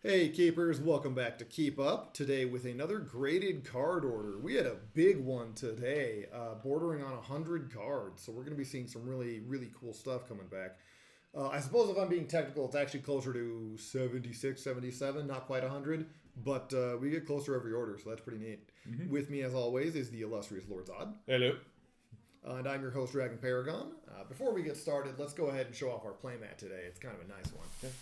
Hey Keepers, welcome back to Keep Up. Today with another graded card order. We had a big one today, bordering on 100 cards. So we're going to be seeing some really, really cool stuff coming back. I suppose if I'm being technical, it's actually closer to 76, 77, not quite 100. But we get closer every order, so that's pretty neat. With me, as always, is the illustrious Lord Zod. Hello. And I'm your host, Paragon. Before we get started, let's go ahead and show off our playmat today. It's kind of a nice one. Okay.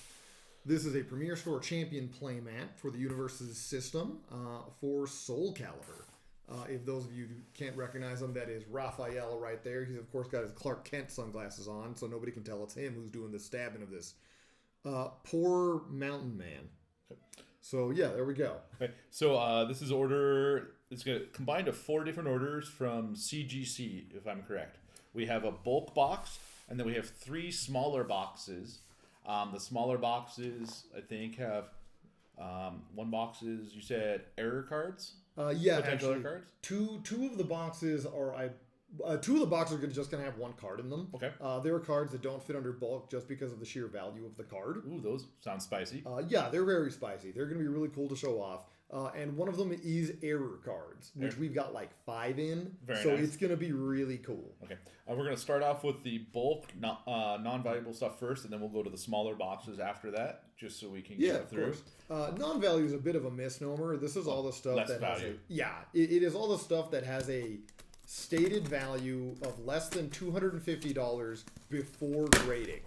This is a Premier Store Champion playmat for the Universe's system for Soul Calibur. If those of you who can't recognize him, that is Raphael right there. He's, of course, got his Clark Kent sunglasses on, so nobody can tell it's him who's doing the stabbing of this. Poor Mountain Man. So, yeah, there we go. Okay. So this is order, it's combined of 4 different orders from CGC, if I'm correct. We have a bulk box, and then we have 3 smaller boxes. The smaller boxes, I think, have one box is, you said, error cards? Yeah, potential actually, error cards? Two of the boxes are two of the boxes are just going to have 1 card in them. Okay. There are cards that don't fit under bulk just because of the sheer value of the card. Ooh, those sound spicy. Yeah, they're very spicy. They're going to be really cool to show off. And one of them is error cards, which we've got like 5 in. Very so nice. It's going to be really cool. Okay. We're going to start off with the bulk, non-valuable stuff first, and then we'll go to the smaller boxes after that, just so we can get through. Non-value is a bit of a misnomer. This is all the stuff less that value. It is all the stuff that has a stated value of less than $250 before grading.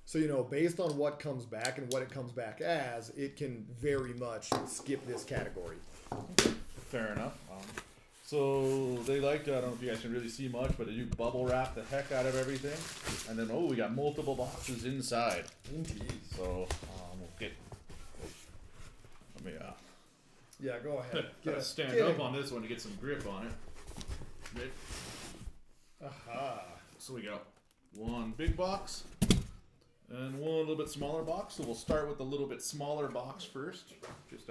So, based on what comes back and what it comes back as, it can very much skip this category. Fair enough. So they like to, I don't know if you guys can really see much, but they do bubble wrap the heck out of everything. And then, we got multiple boxes inside. Indeed. So we'll get, let me Yeah, go ahead. gotta stand up on this one to get some grip on it. Right. Aha. So we got 1 big box and 1 little bit smaller box. So we'll start with the little bit smaller box first, just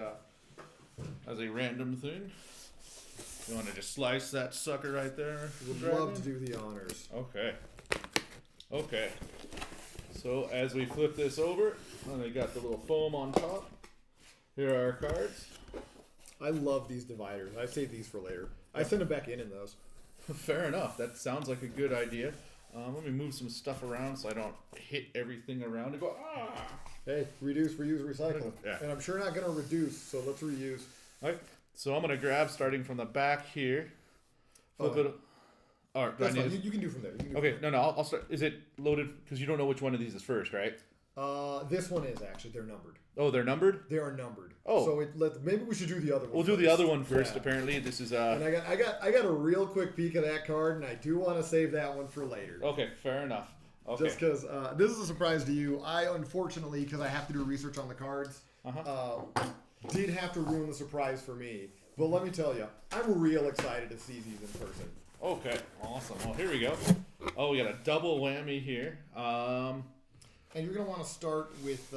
as a random thing. You want to just slice that sucker right there? Would love to do the honors. Okay. So as we flip this over, and they got the little foam on top. Here are our cards. I love these dividers. I save these for later. I send them back in those. Fair enough. That sounds like a good idea. Let me move some stuff around so I don't hit everything around and go, Hey, reduce, reuse, recycle. Yeah. And I'm sure not going to reduce, so let's reuse. All right. So I'm going to grab starting from the back here. Flip it. All right. That's fine. You can do from there. Okay. No, I'll start. Is it loaded? Because you don't know which one of these is first, right? This one is actually. They're numbered. Oh, they're numbered? They are numbered. Oh. So maybe we should do the other one. We'll do the other one first. Yeah. Apparently, this is. And I got a real quick peek of that card, and I do want to save that one for later. Okay. Fair enough. Okay. Just because this is a surprise to you. I unfortunately, because I have to do research on the cards, did have to ruin the surprise for me. But let me tell you, I'm real excited to see these in person. Okay, awesome. Well, here we go. Oh, we got a double whammy here. And you're gonna want to start with,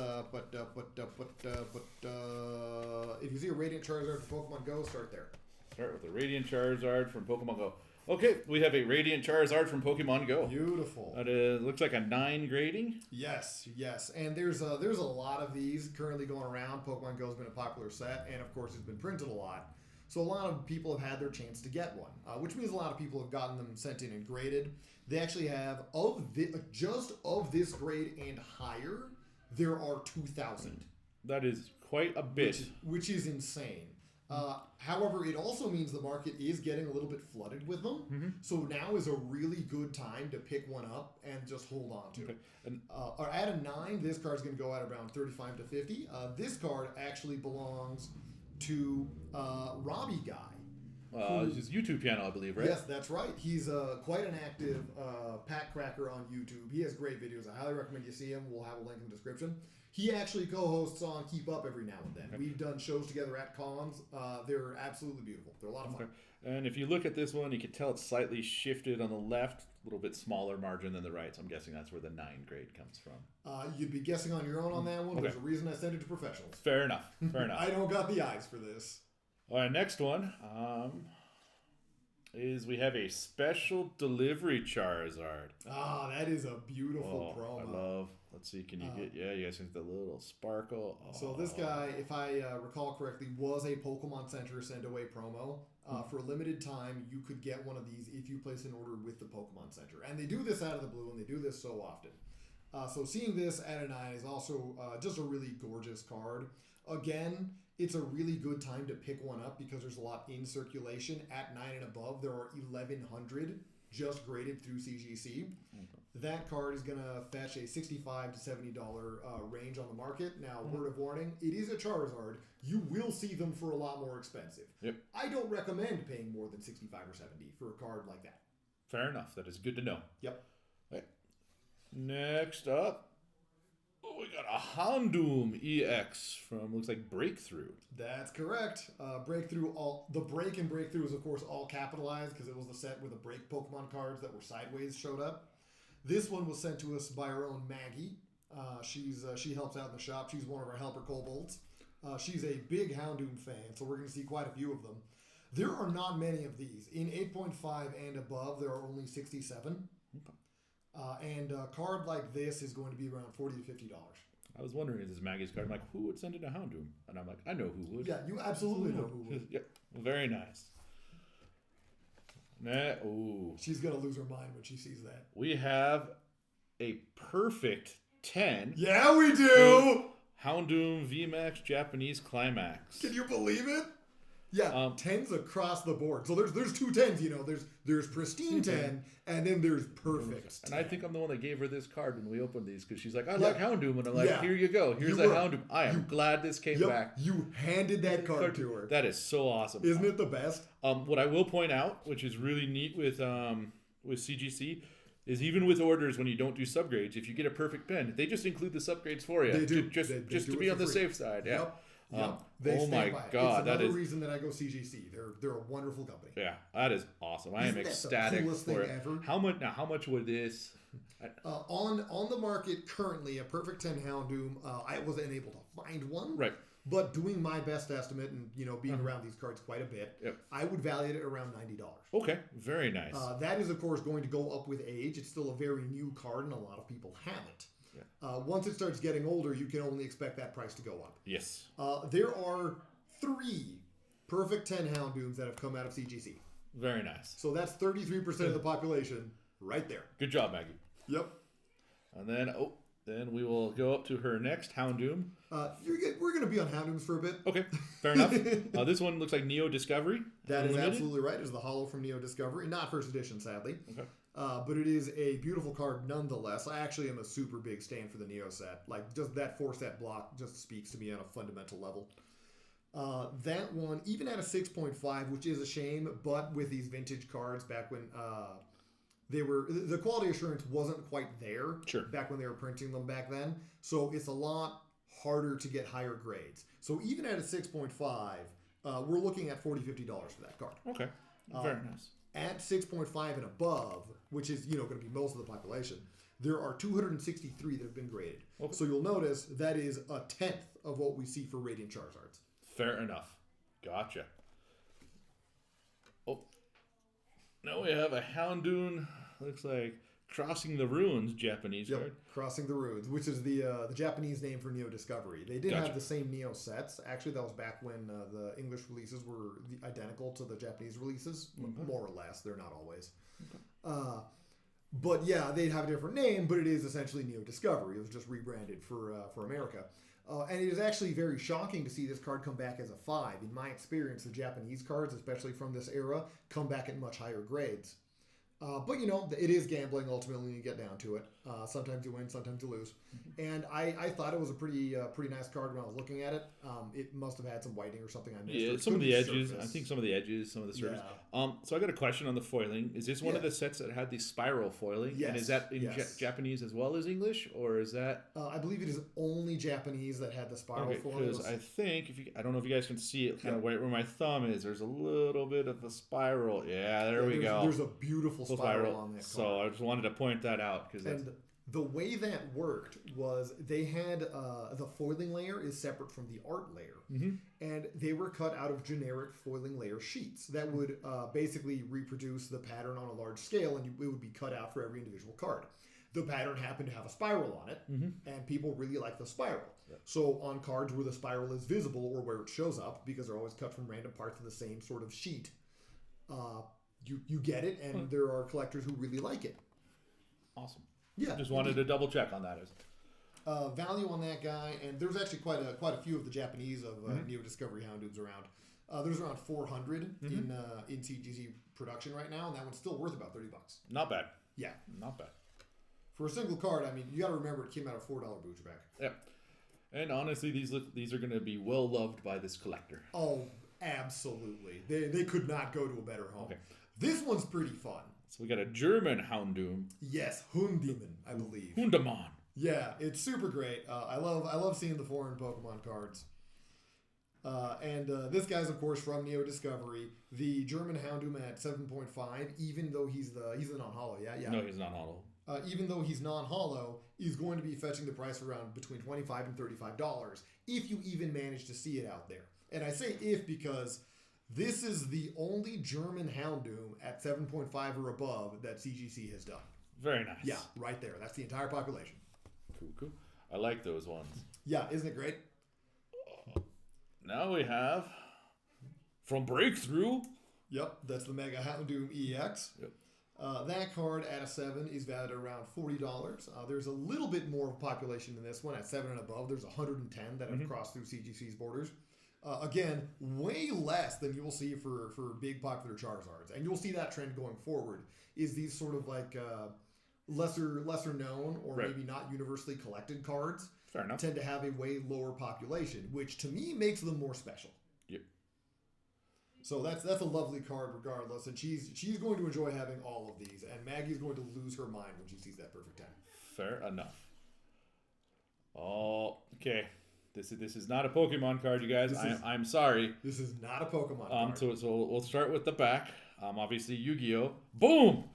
if you see a Radiant Charizard from Pokemon Go, start there. Start with the Radiant Charizard from Pokemon Go. Okay, we have a Radiant Charizard from Pokemon Go. Beautiful. That looks like a 9 grading. Yes. And there's a lot of these currently going around. Pokemon Go's been a popular set, and of course it's been printed a lot. So a lot of people have had their chance to get one, which means a lot of people have gotten them sent in and graded. They actually have, just of this grade and higher, there are 2,000. That is quite a bit. Which is insane. However, it also means the market is getting a little bit flooded with them. Mm-hmm. So now is a really good time to pick one up and just hold on to it. Or at a 9, this card's going to go at around 35 to 50. This card actually belongs to Robbie Guy. His YouTube channel, I believe, right? Yes, that's right. He's quite an active pack cracker on YouTube. He has great videos. I highly recommend you see him. We'll have a link in the description. He actually co-hosts on Keep Up every now and then. Okay. We've done shows together at cons. They're absolutely beautiful. They're a lot of fun. Okay. And if you look at this one, you can tell it's slightly shifted on the left, a little bit smaller margin than the right. So I'm guessing that's where the 9 grade comes from. You'd be guessing on your own on that one. Okay. There's a reason I sent it to professionals. Fair enough. I don't got the eyes for this. All right, next one. is we have a special delivery Charizard. Ah, that is a beautiful promo. I love. Let's see, can you get? Yeah, you guys get the little sparkle. Oh. So this guy, if I recall correctly, was a Pokemon Center send away promo. For a limited time, you could get one of these if you place an order with the Pokemon Center, and they do this out of the blue, and they do this so often. So seeing this at a 9 is also just a really gorgeous card. Again, it's a really good time to pick one up because there's a lot in circulation. At 9 and above, there are 1,100 just graded through CGC. That card is going to fetch a $65 to $70 range on the market. Now, word of warning, it is a Charizard. You will see them for a lot more expensive. Yep. I don't recommend paying more than $65 or $70 for a card like that. Fair enough. That is good to know. Yep. Right. Next up, we got a Houndoom EX from, looks like Breakthrough. That's correct. Breakthrough, the break and Breakthrough is, of course, all capitalized because it was the set where the break Pokemon cards that were sideways showed up. This one was sent to us by our own Maggie. She helps out in the shop. She's one of our helper kobolds. She's a big Houndoom fan, so we're going to see quite a few of them. There are not many of these. In 8.5 and above, there are only 67. And a card like this is going to be around $40 to $50. I was wondering, is this Maggie's card? I'm like, who would send it to Houndoom? And I'm like, I know who would. Yeah, you absolutely know who would. Yeah, very nice. Ooh. She's going to lose her mind when she sees that. We have a perfect 10. Yeah, we do! Houndoom VMAX Japanese Climax. Can you believe it? Yeah, 10s across the board. So there's two 10s, you know. There's pristine 10, and then there's perfect 10. And I think I'm the one that gave her this card when we opened these, because she's like, I like Houndoom. And I'm like, here you go. Here's a Houndoom. I am glad this came back. You handed that card to her. That is so awesome. Isn't it the best? What I will point out, which is really neat with CGC, is even with orders when you don't do subgrades, if you get a perfect pen, they just include the subgrades for you. They do. Just to be on the safe side. Yeah. Yep. Oh my God, it's another reason that I go CGC. They're a wonderful company. Yeah, that is awesome. I am ecstatic the coolest for thing it. ever? How much would this? On the market currently, a perfect 10 Houndoom. I wasn't able to find one. Right. But doing my best estimate and being around these cards quite a bit, I would value it at around $90. Okay, very nice. That is of course going to go up with age. It's still a very new card, and a lot of people have it. Once it starts getting older, you can only expect that price to go up. Yes. There are 3 perfect 10 Houndooms that have come out of CGC. Very nice. So that's 33% of the population right there. Good job, Maggie. Yep. And then we will go up to her next Houndoom. We're going to be on Houndooms for a bit. Okay, fair enough. This one looks like Neo Discovery. That is absolutely right. It's the holo from Neo Discovery. Not first edition, sadly. Okay. But it is a beautiful card nonetheless. I actually am a super big stan for the Neo set. Like, just that 4-set block just speaks to me on a fundamental level. That one, even at a 6.5, which is a shame, but with these vintage cards back when the quality assurance wasn't quite there back when they were printing them back then. So it's a lot harder to get higher grades. So even at a 6.5, we're looking at $40, $50 for that card. Okay, very nice. At 6.5 and above, which is going to be most of the population, there are 263 that have been graded. Okay. So you'll notice that is a 10th of what we see for Radiant Charizards. Fair enough. Gotcha. Oh, now we have a Houndoom. Looks like Crossing the Ruins Japanese card. Crossing the Ruins, which is the Japanese name for Neo Discovery. They did have the same Neo sets. Actually, that was back when the English releases were identical to the Japanese releases, more or less. They're not always. Okay. But yeah, they'd have a different name, but it is essentially Neo Discovery. It was just rebranded for America. And it is actually very shocking to see this card come back as a 5. In my experience, the Japanese cards, especially from this era, come back at much higher grades. But it is gambling ultimately when you get down to it. Sometimes you win, sometimes you lose. And I thought it was a pretty nice card when I was looking at it. It must have had some whiting or something I missed. Yeah, some of the edges. Surface. I think some of the edges, some of the surface. Yeah. So I got a question on the foiling. Is this one of the sets that had the spiral foiling? Yes. And is that in Japanese as well as English, or is that? I believe it is only Japanese that had the spiral foiling. Because I think I don't know if you guys can see it, kind of where my thumb is. There's a little bit of a spiral. Yeah, there we go. There's a beautiful spiral on that card. So I just wanted to point that out because The way that worked was they had the foiling layer is separate from the art layer, and they were cut out of generic foiling layer sheets that would basically reproduce the pattern on a large scale, and it would be cut out for every individual card. The pattern happened to have a spiral on it, and people really like the spiral. Yep. So on cards where the spiral is visible or where it shows up, because they're always cut from random parts of the same sort of sheet, you get it, and there are collectors who really like it. Awesome. Yeah, Just wanted to double check on that. Value on that guy, and there's actually quite a few of the Japanese of Neo Discovery Houndoons around. There's around 400 in CGC production right now, and that one's still worth about $30. Not bad. Yeah, Not bad. for a single card. I mean, you got to remember it came out of $4 booster pack. Yeah. And honestly, these are going to be well loved by this collector. Oh, absolutely. They could not go to a better home. Okay. This one's pretty fun. So we got a German Houndoom. Yes, Hundemon, I believe. Hundemann. Yeah, it's super great. I love seeing the foreign Pokemon cards. And this guy's, of course, from Neo Discovery. The German Houndoom at 7.5, even though he's the non-hollow. Yeah. No, he's not hollow. Even though he's non-hollow, he's going to be fetching the price around between $25 and $35 if you even manage to see it out there. And I say if because this is the only German Houndoom at 7.5 or above that CGC has done. Very nice. Yeah, right there. That's the entire population. Cool. I like those ones. Yeah, isn't it great? Now we have from Breakthrough. Yep, that's the Mega Houndoom EX. Yep. That card at a 7 is valued at around $40. There's a little bit more population in this one. At 7 and above, there's 110 that have crossed through CGC's borders. Again, way less than you'll see for big popular Charizards. And you'll see that trend going forward, is these sort of like lesser known or Right. maybe not universally collected cards Fair enough. tend to have a way lower population, which to me makes them more special. Yep. So that's a lovely card regardless, and she's going to enjoy having all of these, and Maggie's going to lose her mind when she sees that perfect 10. Fair enough. Oh, okay. This is not a Pokemon card, you guys. I'm sorry. This is not a Pokemon card. So we'll start with the back. Obviously Yu-Gi-Oh! Boom!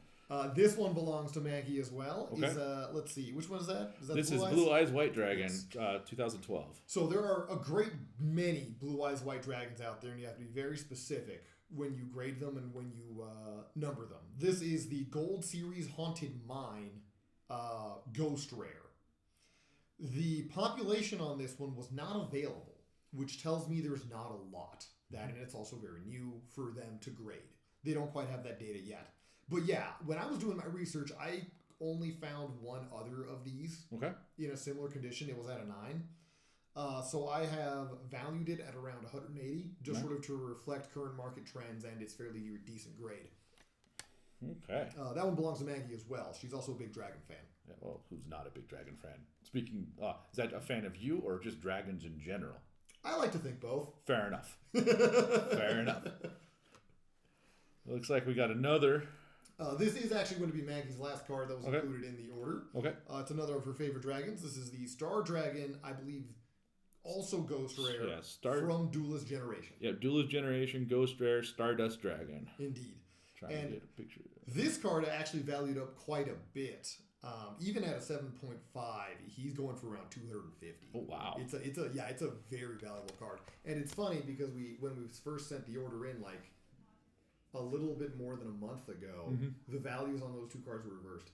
This one belongs to Maggie as well. Okay. Let's see, which one is that? This is Eyes? Blue Eyes White Dragon, Yes. 2012. So there are a great many Blue Eyes White Dragons out there, and you have to be very specific when you grade them and when you number them. This is the Gold Series Haunted Mine Ghost Rare. The population on this one was not available, which tells me there's not a lot. That, and it's also very new for them to grade. They don't quite have that data yet. But yeah, when I was doing my research, I only found one other of these Okay. in a similar condition. It was at a 9. So I have valued it at around 180, just sort of to reflect current market trends, and it's fairly decent grade. Okay. That one belongs to Maggie as well. She's also a big dragon fan. Yeah, well, who's not a big dragon fan? Speaking, is that a fan of you or just dragons in general? I like to think both. Fair enough. Fair enough. Looks like we got another. This is actually going to be Maggie's last card that was included in the order. Okay. It's another of her favorite dragons. This is the Star Dragon, I believe, also Ghost Rare from Duelist Generation. Yeah, Duelist Generation, Ghost Rare, Stardust Dragon. Indeed. Trying to get a picture. This card actually valued up quite a bit. Even at a 7.5, he's going for around 250. Oh wow! It's a very valuable card, and it's funny because when we first sent the order in, like a little bit more than a month ago, the values on those two cards were reversed.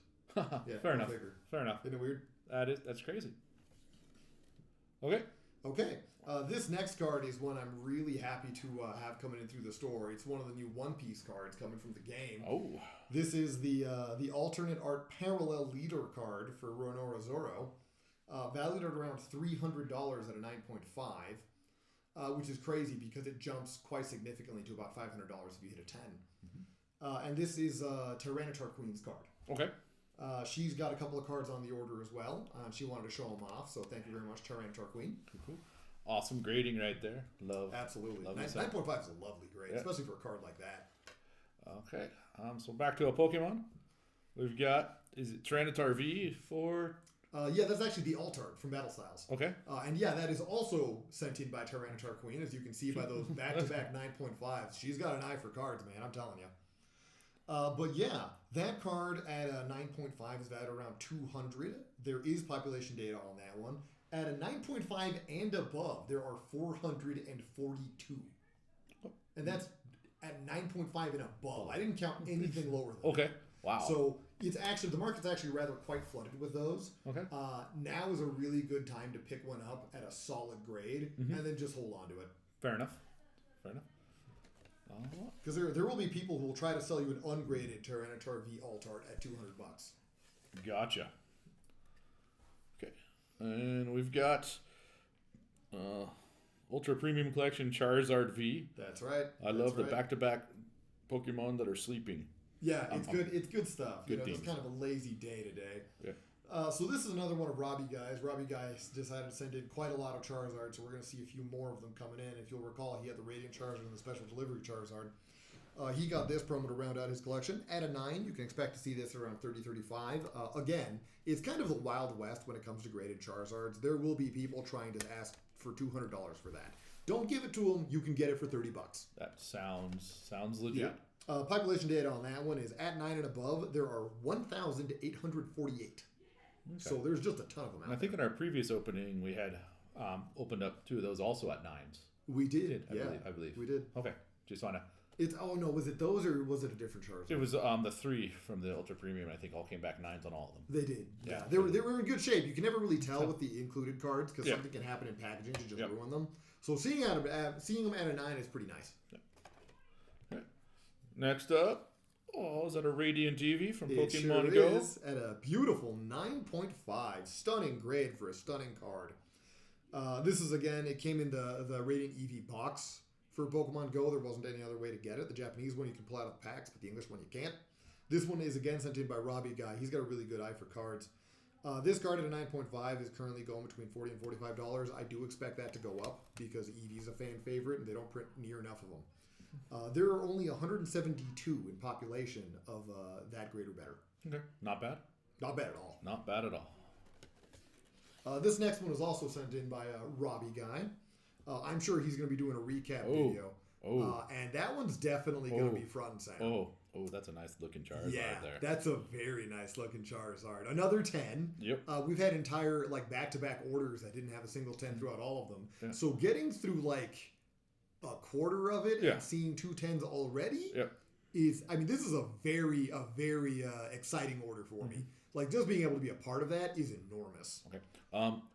Yeah, Fair enough. Figure. Fair enough. Isn't it weird? That's crazy. Okay. This next card is one I'm really happy to have coming in through the store. It's one of the new One Piece cards coming from the game. Oh. This is the alternate art parallel leader card for Ronora Zoro, valued at around $300 at a 9.5, which is crazy because it jumps quite significantly to about $500 if you hit a 10. And this is Tyranitar Queen's card. Okay. She's got a couple of cards on the order as well. She wanted to show them off, so thank you very much, Tyranitar Queen. Cool. Awesome grading right there. Absolutely. Love 9.5 is a lovely grade, especially for a card like that. Okay. So back to a Pokemon. We've got, is it Tyranitar V for? Yeah, that's actually the Altart from Battle Styles. Okay. And yeah, that is also sent in by Tyranitar Queen, as you can see by those back-to-back 9.5s. She's got an eye for cards, man, I'm telling you. But yeah, that card at a 9.5 is valued around 200. There is population data on that one. At a 9.5 and above, there are 442. And that's at 9.5 and above. I didn't count anything lower than Okay. that. Wow. So it's actually, the market's actually rather quite flooded with those. Okay. Now is a really good time to pick one up at a solid grade and then just hold on to it. Fair enough. Because there will be people who will try to sell you an ungraded Tyranitar V Altart at $200. Gotcha. Okay. And we've got Ultra Premium Collection Charizard V. That's right. I love the back-to-back Pokemon that are sleeping. Yeah, it's good. It's good stuff. Good It's kind of a lazy day today. Yeah. So this is another one of Robbie Guy's. Robbie Guy decided to send in quite a lot of Charizard, so we're going to see a few more of them coming in. If you'll recall, he had the Radiant Charizard and the Special Delivery Charizard. He got this promo to round out his collection. At a 9, you can expect to see this around 30, 35. Again, it's kind of the Wild West when it comes to graded Charizards. There will be people trying to ask for $200 for that. Don't give it to them. You can get it for $30. That sounds legit. Yeah. Population data on that one is at 9 and above. There are 1,848. Okay. So there's just a ton of them out I think in our previous opening, we had opened up 2 of those also at 9s. We did. I believe. We did. Okay. Just want to... Was it those or was it a different Charizard? It was the 3 from the Ultra Premium. I think all came back 9s on all of them. They did. Yeah. They were in good shape. You can never really tell with the included cards because something can happen in packaging to just ruin them. So seeing them at a 9 is pretty nice. Yep. Okay. Next up, is that a Radiant TV from Pokemon Go? It is at a beautiful 9.5. Stunning grade for a stunning card. This is, again, it came in the Radiant EV box. For Pokemon Go, there wasn't any other way to get it. The Japanese one you can pull out of the packs, but the English one you can't. This one is again sent in by Robbie Guy. He's got a really good eye for cards. This card at a 9.5 is currently going between $40 and $45. I do expect that to go up because Eevee is a fan favorite and they don't print near enough of them. There are only 172 in population of that grade or better. Okay, not bad. Not bad at all. Not bad at all. This next one is also sent in by Robbie Guy. I'm sure he's going to be doing a recap video. And that one's definitely going to be front and center. That's a nice looking Charizard there. That's a very nice looking Charizard. Another 10. Yep. We've had entire back-to-back orders that didn't have a single 10 throughout all of them. Yeah. So getting through a quarter of it and seeing 2 10s already is, this is a very exciting order for me. Just being able to be a part of that is enormous. Okay.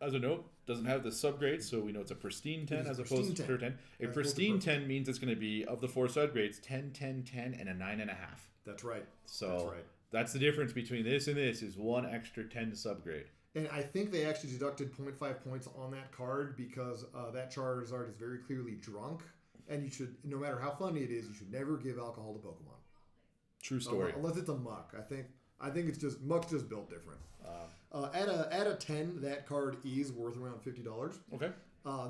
As a note, doesn't have the subgrades, so we know it's a pristine 10 as opposed to pure 10. A pristine 10 means it's going to be, of the 4 subgrades, 10, 10, 10, and a 9.5. That's right. So that's the difference between this and this is 1 extra 10 subgrade. And I think they actually deducted 0.5 points on that card because that Charizard is very clearly drunk. And you should, no matter how funny it is, you should never give alcohol to Pokemon. True story. Unless it's a muck. I think it's just muck's just built different. At a 10, that card is worth around $50. Okay.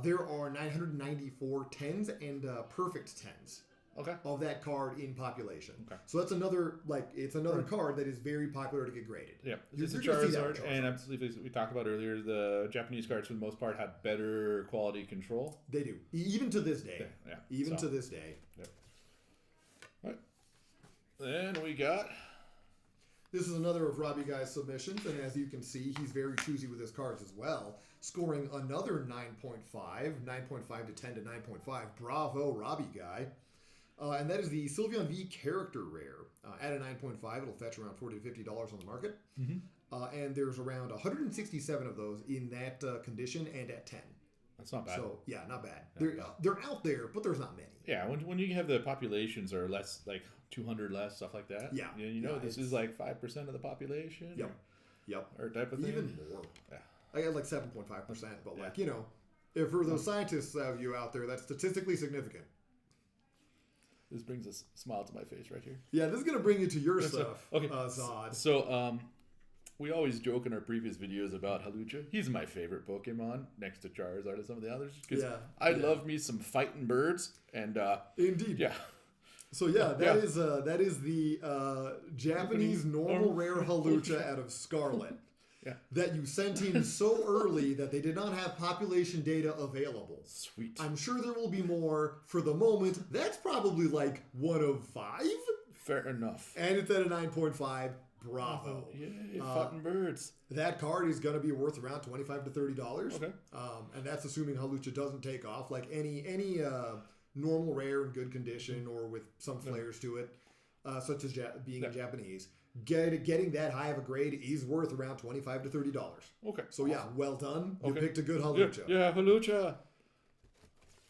There are 994 10s and perfect 10s. Okay. Of that card in population. Okay. So that's another it's another card that is very popular to get graded. Yeah. It's a Charizard, and I believe as we talked about earlier, the Japanese cards for the most part have better quality control. They do, even to this day. Yeah. Even to this day. Yep. All right. Then we got. This is another of Robbie Guy's submissions, and as you can see, he's very choosy with his cards as well, scoring another 9.5 to 10 to 9.5. Bravo, Robbie Guy. And that is the Sylveon V Character Rare. At a 9.5, it'll fetch around $40 to $50 on the market. And there's around 167 of those in that condition and at 10. That's not bad. So, yeah, not bad. They're out there, but there's not many. Yeah, when you have the populations are less, 200 less, stuff like that. Yeah. This is 5% of the population. Yep. Or type of thing. Even more. Yeah. I got 7.5%, but if for those scientists of you out there, that's statistically significant. This brings a smile to my face right here. Yeah, this is going to bring you to your stuff, Zod. So, we always joke in our previous videos about Halucha. He's my favorite Pokemon, next to Charizard and some of the others. Because I love me some fighting birds. And indeed. Yeah. So, that is the Japanese normal rare Halucha out of Scarlet. Yeah. That you sent in so early that they did not have population data available. Sweet. I'm sure there will be more. For the moment, that's probably 1 of 5. Fair enough. And it's at a 9.5. Bravo. Yay, fucking birds. That card is going to be worth around $25 to $30. Okay. And that's assuming Halucha doesn't take off. Like any normal rare in good condition or with some flares to it, such as being in Japanese, getting that high of a grade is worth around $25 to $30. Okay. So yeah, well done. You Okay. picked a good Halucha. Yeah, Halucha.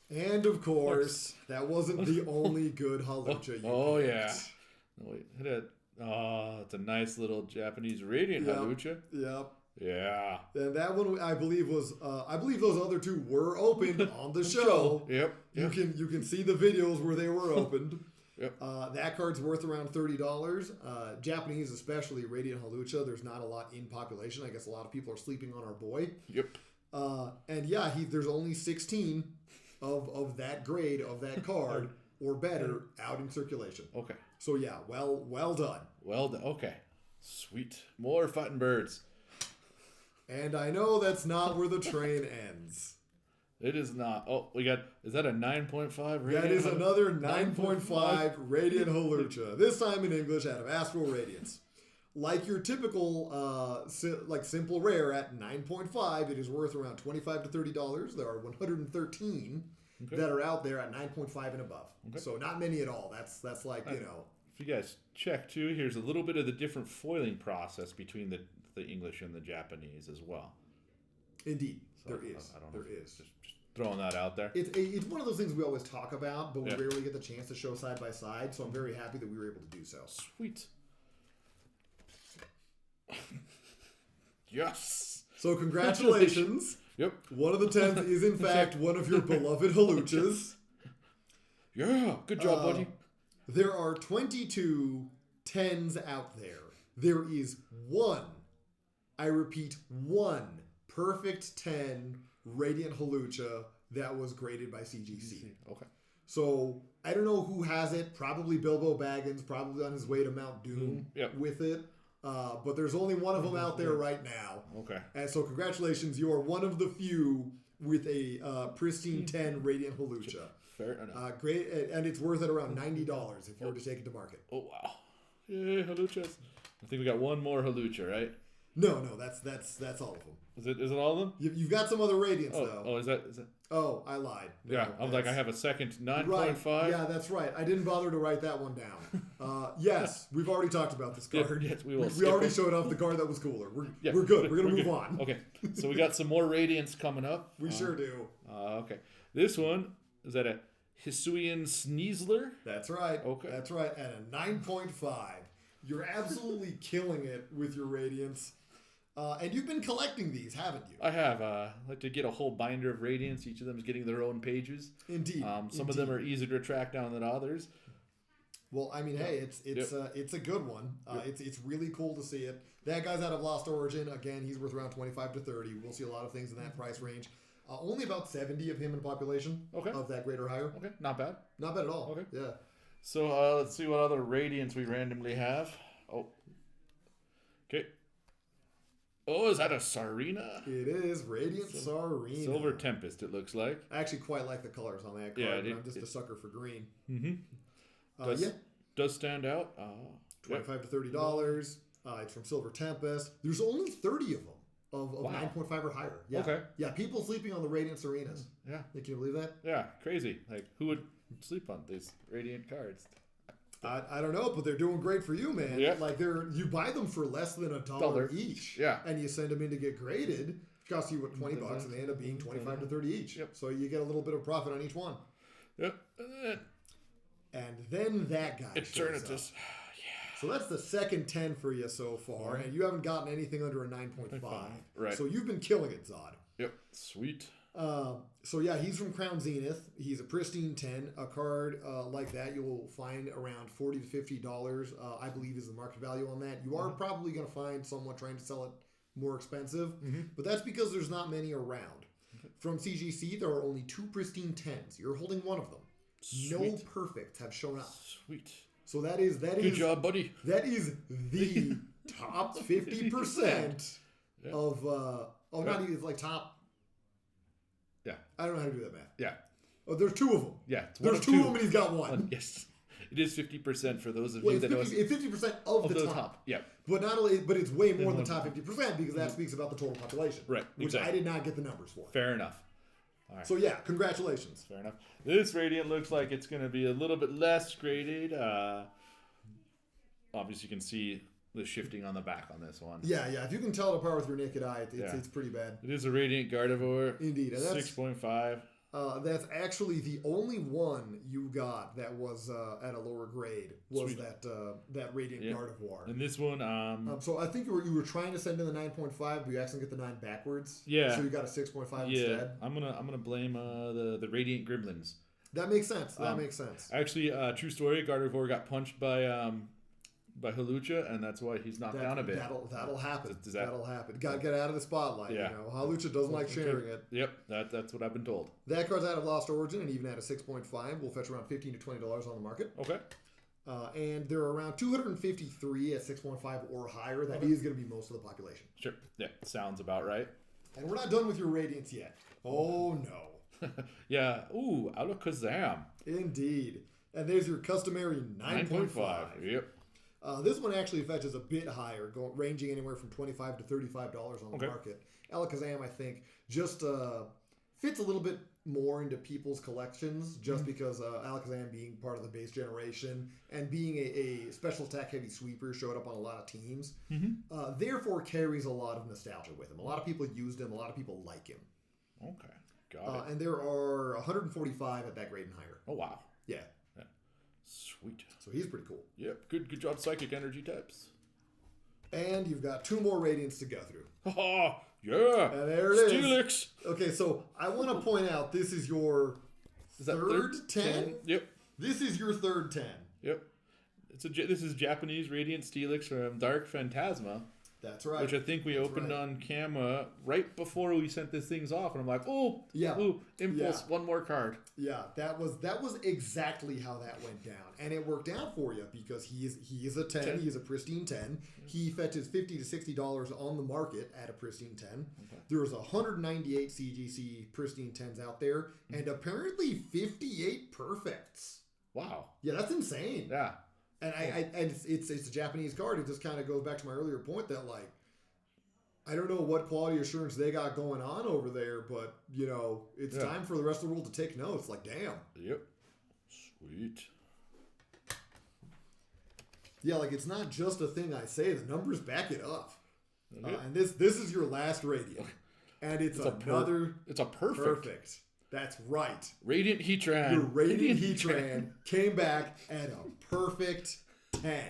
And of course, that wasn't the only good Halucha you picked. Yeah. Oh, wait, hit it. Oh, it's a nice little Japanese radiant Halucha. Yep. Yeah. And that one, I believe, was I believe those other two were opened on the show. Yep. You can see the videos where they were opened. Yep. That card's worth around $30. Japanese, especially Radiant Halucha, there's not a lot in population. I guess a lot of people are sleeping on our boy. Yep. And yeah, there's only 16 of that grade of that card or better out in circulation. Okay. So yeah, well done. Well done. Okay. Sweet. More fighting birds. And I know that's not where the train ends. It is not. Oh, is that a 9.5 radiant? That is another 9.5 Radiant Halucha. This time in English out of Astral Radiance. Like your typical, simple rare at 9.5, it is worth around $25 to $30. There are 113 that are out there at 9.5 and above. Okay. So not many at all. That's like, If you guys check too, here's a little bit of the different foiling process between the English and the Japanese as well. Indeed. So there is. Just throwing that out there. It's one of those things we always talk about, but we rarely get the chance to show side by side. So I'm very happy that we were able to do so. Sweet. Yes. So congratulations. Yep. One of the 10s is in fact one of your beloved Haluchas. Yeah. Good job, buddy. There are 22 10s out there. There is one, I repeat, one perfect 10 Radiant Halucha that was graded by CGC. Okay. So I don't know who has it. Probably Bilbo Baggins, probably on his way to Mount Doom with it. But there's only one of them out there right now. Okay. And so congratulations, you are one of the few with a pristine 10 Radiant Halucha. Fair enough. Great, and it's worth at around $90 if you were to take it to market. Oh wow! Yay, Haluchas! I think we got one more Halucha, right? No, that's all of them. Is it all of them? You've got some other Radiants though. Oh, is that? Oh, I lied. No, Yeah, I was like, I have a second 9.5. Right. Yeah, that's right. I didn't bother to write that one down. Yes, we've already talked about this card. Yes, we will. We already showed off the card that was cooler. We're good. We're gonna move on. Okay, so we got some more Radiants coming up. We sure do. Okay, this one is that a Hisuian Sneasler. That's right. Okay, that's right. At a 9.5, you're absolutely killing it with your Radiants. And you've been collecting these, haven't you? I have. I like to get a whole binder of Radiants. Each of them is getting their own pages. Indeed. Some of them are easier to track down than others. Well, I mean, hey, it's a good one. It's really cool to see it. That guy's out of Lost Origin. Again, he's worth around $25 to $30. We'll see a lot of things in that price range. Only about 70 of him in population. Okay. Of that grade or higher. Okay, not bad. Not bad at all. Okay. Yeah. So let's see what other Radiants we randomly have. Oh. Okay. Oh, is that a Sarina? It is Radiant Sarina. Silver Tempest, it looks like. I actually quite like the colors on that card. I'm just a sucker for green. Mm-hmm. Does stand out. $25 to $30. It's from Silver Tempest. There's only 30 of them of 9.5 or higher. Yeah. Okay. Yeah, people sleeping on the Radiant Sarinas. Yeah. Can you believe that? Yeah, crazy. Like, who would sleep on these Radiant cards? I don't know, but they're doing great for you, man. Yeah. Like you buy them for less than $1 each. Yeah. And you send them in to get graded. It costs you $20, and they end up being 25 to 30 each. Yep. So you get a little bit of profit on each one. Yep. And then that guy Eternatus. So that's the second 10 for you so far, and you haven't gotten anything under a 9.5. Right. So you've been killing it, Zod. Yep. Sweet. So yeah, he's from Crown Zenith. He's a pristine 10. A card like that you'll find around $40 to $50, I believe is the market value on that. You are probably going to find someone trying to sell it more expensive, but that's because there's not many around. From CGC, there are only 2 pristine 10s. You're holding one of them. Sweet. No perfects have shown up. Sweet. So that is good job, buddy. That is the top 50% of not even like top. Yeah. I don't know how to do that math. Yeah. Oh, there's 2 of them. Yeah. There's 2 of them and he's got one. Yes. It is 50% for those of Well, you that know. it's 50% of the top. Yeah. But not only, but it's way more than the top 50% because that speaks about the total population. Right, Which exactly. I did not get the numbers for. Fair enough. All right. So yeah, congratulations. Fair enough. This Radiant looks like it's going to be a little bit less graded. Obviously, you can see the shifting on the back on this one. Yeah. If you can tell it apart with your naked eye, it's pretty bad. It is a Radiant Gardevoir. Indeed. And that's 6.5. That's actually the only one you got that was at a lower grade was that Radiant Gardevoir. And this one, so I think you were trying to send in the 9.5, but you actually get the 9 backwards. Yeah. So you got a 6.5 yeah, instead. I'm gonna blame the Radiant Gremlins. That makes sense. That makes sense. Actually, true story. Gardevoir got punched by Halucha, and that's why he's knocked down a bit. That'll happen. That'll happen. Got to Okay. get out of the spotlight. Yeah. You know, Halucha doesn't like sharing it. Yep, that's what I've been told. That card's out of Lost Origin, and even at a 6.5, will fetch around $15 to $20 on the market. Okay. And there are around 253 at 6.5 or higher. That is going to be most of the population. Sure. Yeah, sounds about right. And we're not done with your Radiance yet. Oh no. Yeah. Ooh, Alakazam. Indeed. And there's your customary 9.5. Yep. This one actually fetches a bit higher, ranging anywhere from $25 to $35 on the market. Alakazam, I think, just fits a little bit more into people's collections, just because Alakazam being part of the base generation and being a special attack heavy sweeper showed up on a lot of teams. Therefore, carries a lot of nostalgia with him. A lot of people used him. A lot of people like him. Okay, got it. And there are 145 at that grade and higher. Oh wow. Yeah. Sweet. So he's pretty cool. Yep. Good job, Psychic Energy types. And you've got 2 more Radiants to go through. Haha, yeah. And there it is. Steelix. Okay, so I want to point out this is your third 10? Yep. This is your third 10. Yep. This is Japanese Radiant Steelix from Dark Phantasma. That's right. Which I think we opened on camera right before we sent these things off, and I'm like, impulse, one more card. Yeah, that was exactly how that went down, and it worked out for you because he is a 10. He is a pristine 10. He fetches $50 to $60 on the market at a pristine 10. Okay. There's 198 CGC pristine 10s out there, and apparently 58 perfects. Wow. Yeah, that's insane. Yeah. And it's a Japanese card. It just kind of goes back to my earlier point that, like, I don't know what quality assurance they got going on over there, but, you know, it's time for the rest of the world to take notes. Like, damn. Yep. Sweet. Yeah, like, it's not just a thing I say. The numbers back it up. Okay. And this is your last Radiant. And it's another... It's a perfect. Perfect. That's right. Radiant Heatran. Your Radiant Heatran came back at a perfect 10.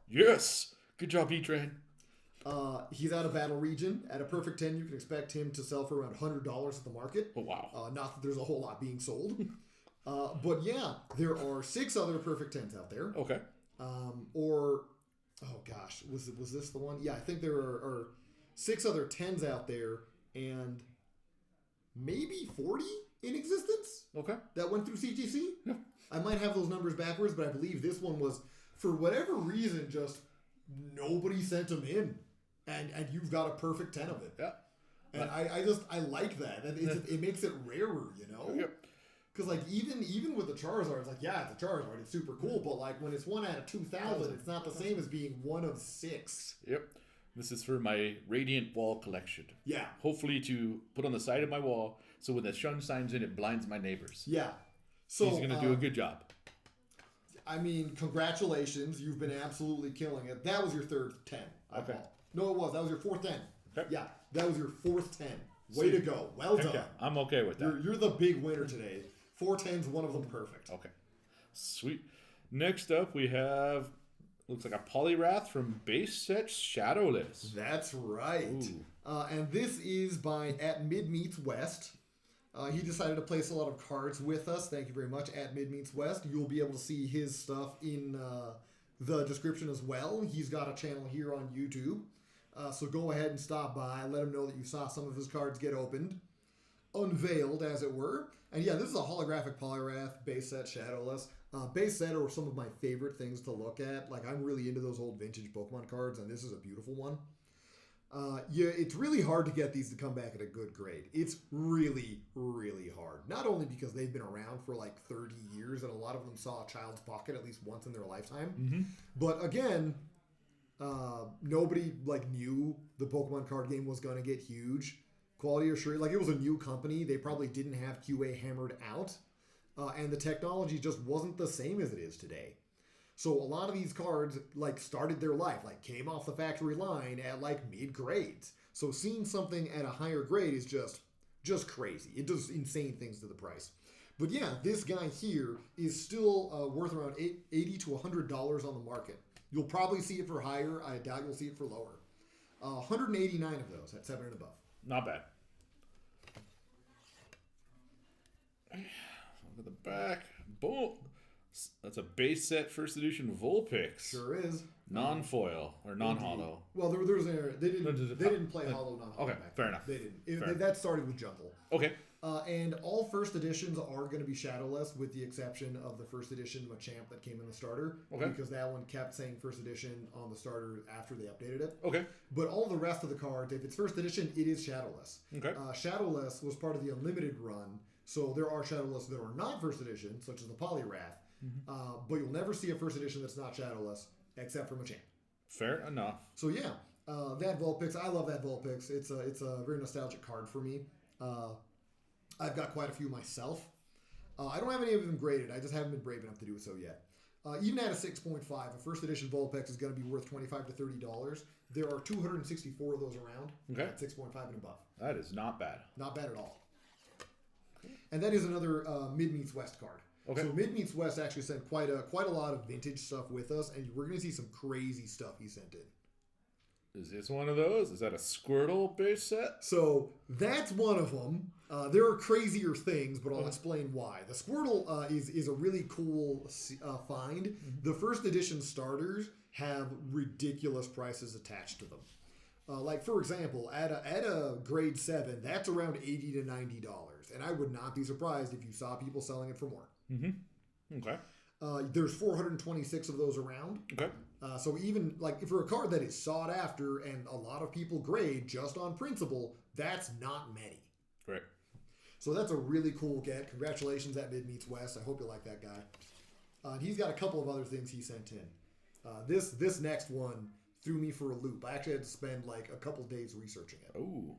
Yes. Good job, Heatran. He's out of Battle Region. At a perfect 10, you can expect him to sell for around $100 at the market. Oh, wow. Not that there's a whole lot being sold. But yeah, there are 6 other perfect 10s out there. Okay. Was this the one? Yeah, I think there are 6 other 10s out there and maybe 40 in existence. Okay. That went through CGC. Yeah. I might have those numbers backwards, but I believe this one was, for whatever reason, just nobody sent them in. And you've got a perfect 10 of it. Yeah. And I like that. It makes it rarer, you know? Yep. Because, like, even with the Charizard, it's like, yeah, it's a Charizard. It's super cool. But, like, when it's 1 out of 2,000, it's not the same as being 1 of 6. Yep. This is for my Radiant Wall collection. Yeah. Hopefully to put on the side of my wall, so when the sun shines in, it blinds my neighbors. Yeah. So he's going to do a good job. I mean, congratulations. You've been absolutely killing it. That was your third 10. Okay. No, it was. That was your fourth 10. Okay. Yeah, that was your fourth 10. Way to go. Well done. Okay. I'm okay with that. You're the big winner today. 4 10s, one of them perfect. Okay. Sweet. Next up, we have, looks like a Poliwrath from base set Shadowless. That's right. And this is by @MidmeetsWest. He decided to place a lot of cards with us. Thank you very much, @MidmeetsWest. You'll be able to see his stuff in the description as well. He's got a channel here on YouTube. So go ahead and stop by. Let him know that you saw some of his cards get opened. Unveiled, as it were. And yeah, this is a holographic Poliwrath, base set Shadowless. Base set are some of my favorite things to look at. Like, I'm really into those old vintage Pokemon cards, and this is a beautiful one. Yeah, it's really hard to get these to come back at a good grade. It's really, really hard. Not only because they've been around for like 30 years and a lot of them saw a child's pocket at least once in their lifetime. But again, nobody like knew the Pokemon card game was going to get huge. Quality assurance, like it was a new company. They probably didn't have QA hammered out. And the technology just wasn't the same as it is today. So a lot of these cards like started their life, like came off the factory line at like mid grades. So seeing something at a higher grade is just crazy. It does insane things to the price. But yeah, this guy here is still worth around $80 to $100 on the market. You'll probably see it for higher. I doubt you'll see it for lower. 189 of those at 7 and above. Not bad. Look at the back. Boom. That's a base set first edition Vulpix. Sure is. Non-foil or non-hollow. Well, there's an error. They didn't play hollow, non-hollow. Okay, fair enough. They didn't. That started with Jungle. Okay. And all first editions are going to be shadowless, with the exception of the first edition Machamp that came in the starter. Okay. Because that one kept saying first edition on the starter after they updated it. Okay. But all the rest of the cards, if it's first edition, it is shadowless. Okay. Shadowless was part of the Unlimited run, so there are shadowless that are not first edition, such as the Poliwrath. But you'll never see a first edition that's not shadowless, except for Machamp. Fair enough. So yeah, that Vulpix, I love that Vulpix. It's a very nostalgic card for me. I've got quite a few myself. I don't have any of them graded. I just haven't been brave enough to do so yet. Even at a 6.5, a first edition Vulpix is going to be worth $25 to $30. There are 264 of those around at 6.5 and above. That is not bad. Not bad at all. And that is another MidmeetsWest card. Okay. So MidmeetsWest actually sent quite a lot of vintage stuff with us, and we're going to see some crazy stuff he sent in. Is this one of those? Is that a Squirtle base set? So that's one of them. There are crazier things, but I'll explain why. The Squirtle is a really cool find. The first edition starters have ridiculous prices attached to them. Like for example, at a grade 7, that's around $80 to $90, and I would not be surprised if you saw people selling it for more. Okay. There's 426 of those around. Okay. So even like for a card that is sought after and a lot of people grade just on principle, that's not many. Right. So that's a really cool get. Congratulations at MidmeetsWest. I hope you like that guy. He's got a couple of other things he sent in. This next one threw me for a loop. I actually had to spend like a couple days researching it. Oh.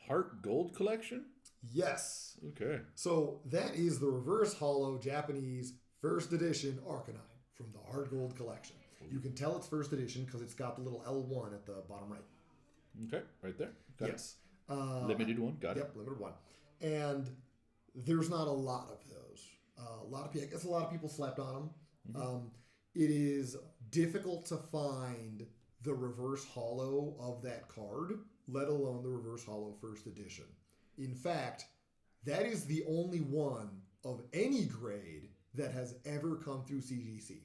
Heart Gold Collection? Yes. Okay. So that is the reverse hollow Japanese first edition Arcanine from the Hard Gold Collection. You can tell it's first edition because it's got the little L1 at the bottom right. Okay, right there. Got yes. Limited one. Got it. Yep, limited one. And there's not a lot of those. I guess a lot of people slept on them. It is difficult to find the reverse hollow of that card, let alone the reverse hollow first edition. In fact, that is the only one of any grade that has ever come through CGC.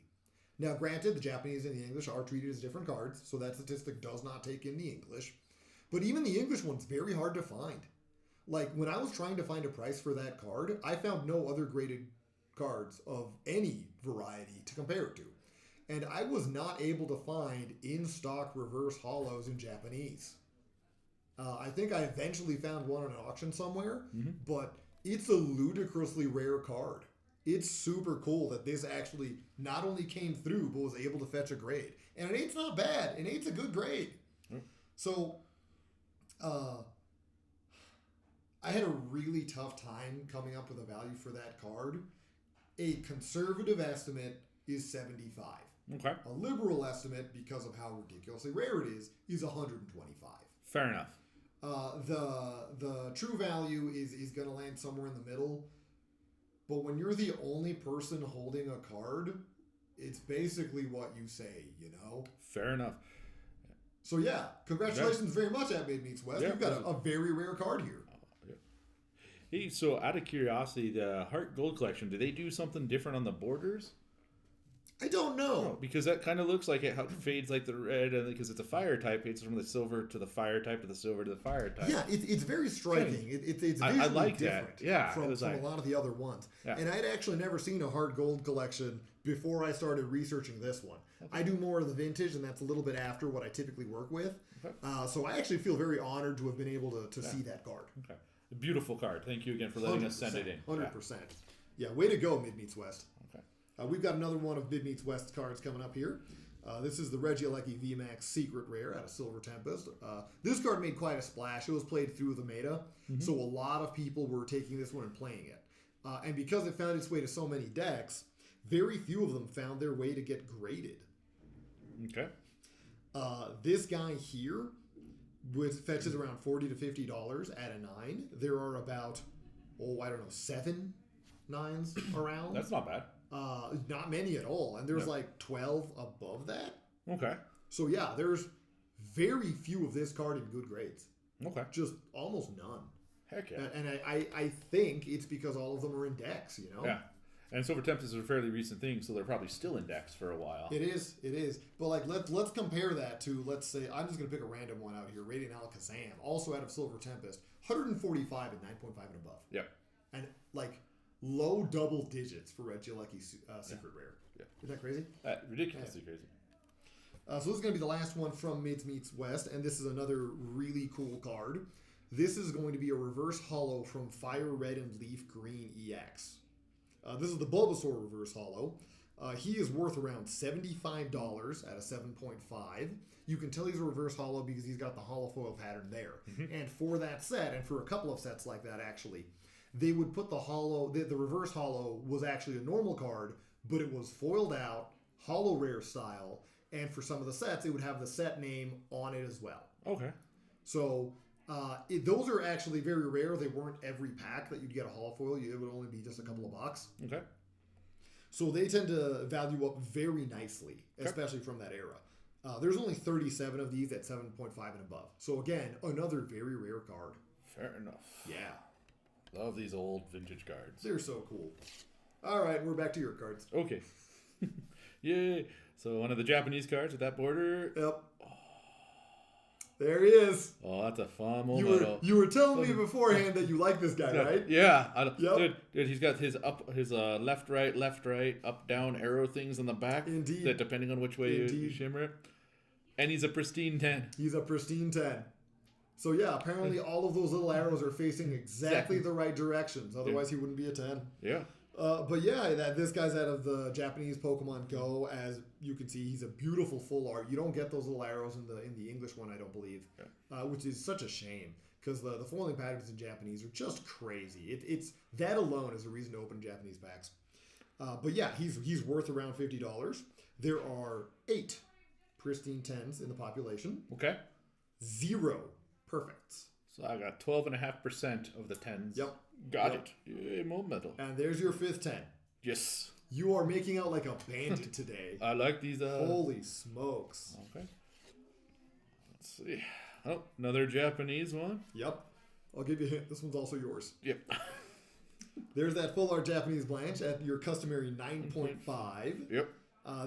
Now, granted, the Japanese and the English are treated as different cards, so that statistic does not take in the English. But even the English one's very hard to find. Like, when I was trying to find a price for that card, I found no other graded cards of any variety to compare it to. And I was not able to find in-stock reverse hollows in Japanese. I think I eventually found one on an auction somewhere, but it's a ludicrously rare card. It's super cool that this actually not only came through, but was able to fetch a grade. And an 8's not bad. An 8's a good grade. So, I had a really tough time coming up with a value for that card. A conservative estimate is 75. Okay. A liberal estimate, because of how ridiculously rare it is 125. Fair enough. The true value is going to land somewhere in the middle. But when you're the only person holding a card, it's basically what you say, you know? Fair enough. So yeah, congratulations very much at MidmeetsWest. Yeah, You've got a very rare card here. Hey, so out of curiosity, the Heart Gold Collection, do they do something different on the borders? I don't know. No, because that kind of looks like it fades like the red, and because it's a fire type, it's from the silver to the fire type to the silver to the fire type. Yeah, it's very striking. It's visually I like different that. Yeah, from a lot of the other ones. Yeah. And I'd actually never seen a Hard Gold Collection before I started researching this one. I do more of the vintage, and that's a little bit after what I typically work with. Okay. So I actually feel very honored to have been able to see that card. Okay. A beautiful card. Thank you again for letting us send it in. 100%. Yeah, way to go, MidmeetsWest. Okay. We've got another one of MidmeetsWest cards coming up here. This is the Regieleki VMAX Secret Rare out of Silver Tempest. This card made quite a splash. It was played through the meta, so a lot of people were taking this one and playing it. And because it found its way to so many decks, very few of them found their way to get graded. Okay. This guy here, which fetches around $40 to $50 at a 9. There are about, 7 9s around. That's not bad. Not many at all. And there's like 12 above that. Okay. So yeah, there's very few of this card in good grades. Okay. Just almost none. Heck yeah. And I think it's because all of them are in decks, you know? Yeah. And Silver Tempest is a fairly recent thing, so they're probably still in decks for a while. It is. But like let's compare that to, let's say, I'm just gonna pick a random one out here, Radiant Alakazam, also out of Silver Tempest, 145 and 9.5 and above. Yep. And like low double digits for Regieleki Secret Rare. Yeah. Isn't that crazy? Ridiculously crazy. So this is going to be the last one from MidmeetsWest, and this is another really cool card. This is going to be a reverse holo from Fire Red and Leaf Green EX. This is the Bulbasaur reverse holo. He is worth around $75 at a 7.5. You can tell he's a reverse holo because he's got the holofoil pattern there. And for that set, and for a couple of sets like that actually, they would put the reverse holo was actually a normal card, but it was foiled out, holo rare style, and for some of the sets, it would have the set name on it as well. Okay. So those are actually very rare. They weren't every pack that you'd get a holofoil. It would only be just a couple of bucks. Okay. So they tend to value up very nicely, especially from that era. There's only 37 of these at 7.5 and above. So again, another very rare card. Fair enough. Yeah. Love these old vintage cards. They're so cool. All right, we're back to your cards. Okay. Yay. So one of the Japanese cards with that border. Yep. There he is. Oh, that's a fun moment. You were telling me beforehand that you like this guy, right? Yeah. Yep. Dude, he's got his left, right, up, down arrow things on the back. Indeed. That depending on which way you shimmer it. And he's a pristine 10. He's a pristine 10. So yeah, apparently all of those little arrows are facing exactly the right directions. Otherwise, he wouldn't be a 10. Yeah. But yeah, this guy's out of the Japanese Pokemon Go. As you can see, he's a beautiful full art. You don't get those little arrows in the English one, I don't believe, which is such a shame because the foiling patterns in Japanese are just crazy. It's that alone is a reason to open Japanese packs. But yeah, he's worth around $50. There are 8 pristine 10s in the population. Okay. 0 perfects. So I got 12.5% of the 10s. Yep. Got it. Yay, mold metal. And there's your 5th 10. Yes. You are making out like a bandit today. I like these. Holy smokes. Okay. Let's see. Oh, another Japanese one. Yep. I'll give you a hint. This one's also yours. Yep. There's that full art Japanese Blanche at your customary 9.5. Yep.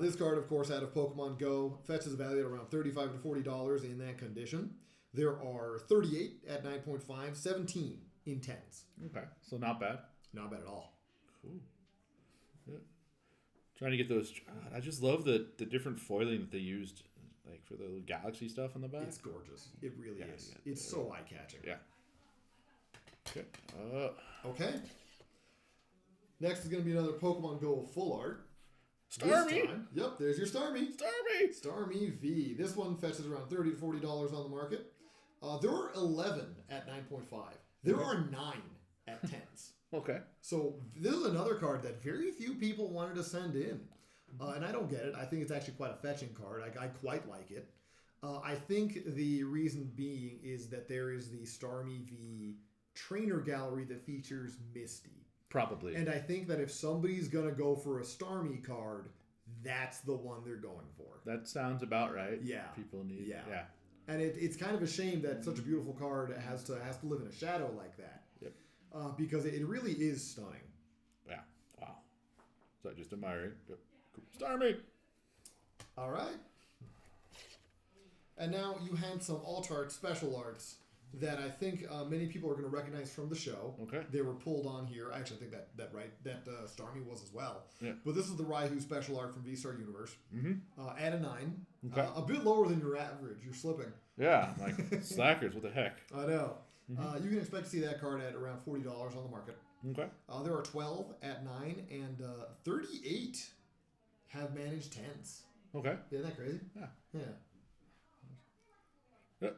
This card, of course, out of Pokemon Go, fetches a value at around $35 to $40 in that condition. There are 38 at 9.5, 17 in 10s. Okay, so not bad. Not bad at all. Cool. Yeah. Trying to get those. I just love the different foiling that they used, like for the little galaxy stuff on the back. It's gorgeous. It really is. It's so eye-catching. Yeah. Okay. Okay. Next is going to be another Pokemon Go full art. Starmie. Yep, there's your Starmie. Starmie V. This one fetches around $30 to $40 on the market. There are 11 at 9.5. There are 9 at 10s. Okay. So this is another card that very few people wanted to send in. And I don't get it. I think it's actually quite a fetching card. I quite like it. I think the reason being is that there is the Starmie V trainer gallery that features Misty. Probably. And I think that if somebody's going to go for a Starmie card, that's the one they're going for. That sounds about right. Yeah. People need. Yeah. And it's kind of a shame that such a beautiful card has to live in a shadow like that. Yep. Because it really is stunning. Yeah. Wow. So just admiring. Yep. Cool. Starmie. All right. And now you had some alt art special arts that I think many people are going to recognize from the show. Okay. They were pulled on here. I actually think that Starmie was as well. Yeah. But this is the Raihu special art from V-Star Universe. At a 9. Okay. A bit lower than your average. You're slipping. Yeah, like slackers. What the heck? I know. You can expect to see that card at around $40 on the market. Okay. There are 12 at 9, and 38 have managed 10s. Okay. Isn't that crazy? Yeah. Yeah. Yeah.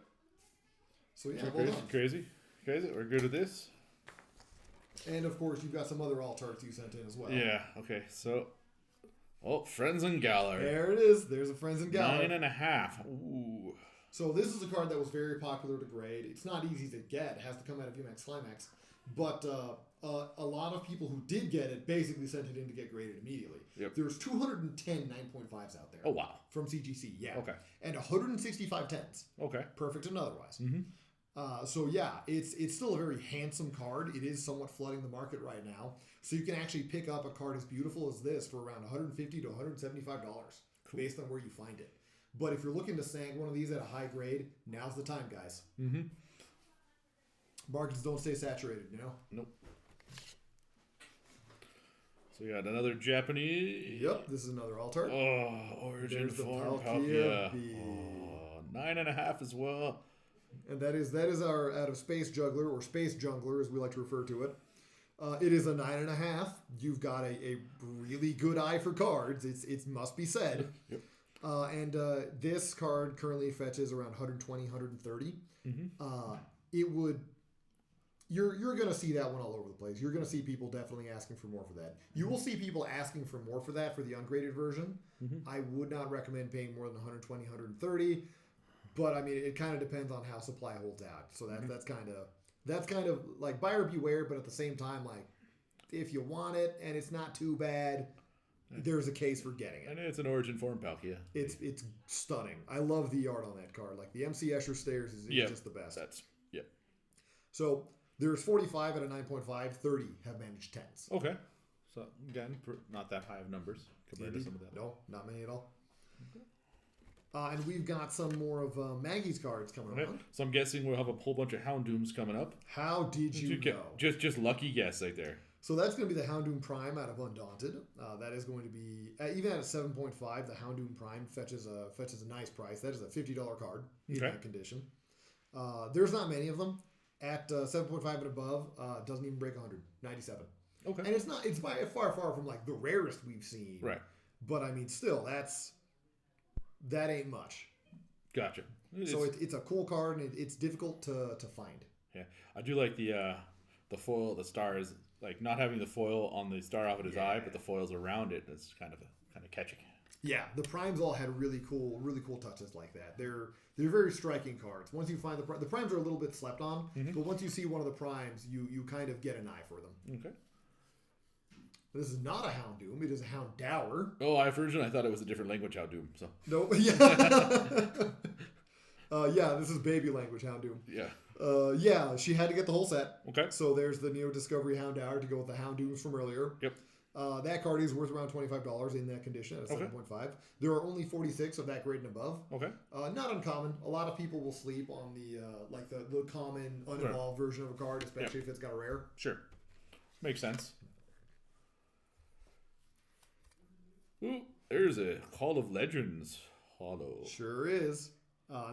So yeah, So well crazy. done. We're good with this. And of course, you've got some other alt arts you sent in as well. Yeah. Okay. So, Friends and Galler. There it is. There's a Friends and Galler. 9.5. Ooh. So this is a card that was very popular to grade. It's not easy to get. It has to come out of VMAX Climax. But a lot of people who did get it basically sent it in to get graded immediately. Yep. There's 210 9.5s out there. Oh, wow. From CGC, yeah. Okay. And 165 10s. Okay. Perfect and otherwise. Mm-hmm. So yeah, it's still a very handsome card. It is somewhat flooding the market right now. So you can actually pick up a card as beautiful as this for around $150 to $175 based on where you find it. But if you're looking to snag one of these at a high grade, now's the time, guys. Mm-hmm. Markets don't stay saturated, you know? Nope. So we got another Japanese. Yep, this is another altar. Oh, Origin There's the form. Palkia B. 9.5 as well. And that is our out of space juggler, or space jungler as we like to refer to it. It is a 9.5. You've got a really good eye for cards. It must be said. Yep. And this card currently fetches around 120, 130. It would. You're going to see that one all over the place. You're going to see people definitely asking for more for that. You will see people asking for more for that for the ungraded version. I would not recommend paying more than 120, 130. But I mean, it kind of depends on how supply holds out. So that's kind of like buyer beware. But at the same time, like if you want it and it's not too bad, there's a case for getting it. And it's an Origin form Palkia. It's stunning. I love the art on that card. Like the MC Escher Stairs is just the best. So there's 45 at a 9.5. 30 have managed 10s. Okay. So again, not that high of numbers compared to some of that. No, not many at all. And we've got some more of Maggie's cards coming around. So I'm guessing we'll have a whole bunch of Houndooms coming up. How did you know? Just lucky guess right there. So that's going to be the Houndoom Prime out of Undaunted. That is going to be, even at a 7.5, the Houndoom Prime fetches a nice price. That is a $50 card in that condition. There's not many of them. At 7.5 and above, doesn't even break 100. 97. Okay. And it's by far from like the rarest we've seen. Right. But I mean, still, that ain't much. Gotcha. So it's a cool card, and it's difficult to find. Yeah, I do like the foil, the stars, like not having the foil on the star off at his eye, but the foils around it. It's kind of catching. Yeah, the primes all had really cool touches like that. They're very striking cards. Once you find the primes are a little bit slept on, but once you see one of the primes, you kind of get an eye for them. Okay. This is not a Houndoom. It is a Houndour. Oh, I thought it was a different language Houndoom. So no, yeah, yeah. This is baby language Houndoom. Yeah. Yeah. She had to get the whole set. Okay. So there's the Neo Discovery Houndour to go with the Houndooms from earlier. Yep. That card is worth around $25 in that condition at a 7.5. There are only 46 of that grade and above. Okay. Not uncommon. A lot of people will sleep on the the common unevolved version of a card, especially if it's got a rare. Sure. Makes sense. Ooh, there's a Call of Legends holo. Sure is.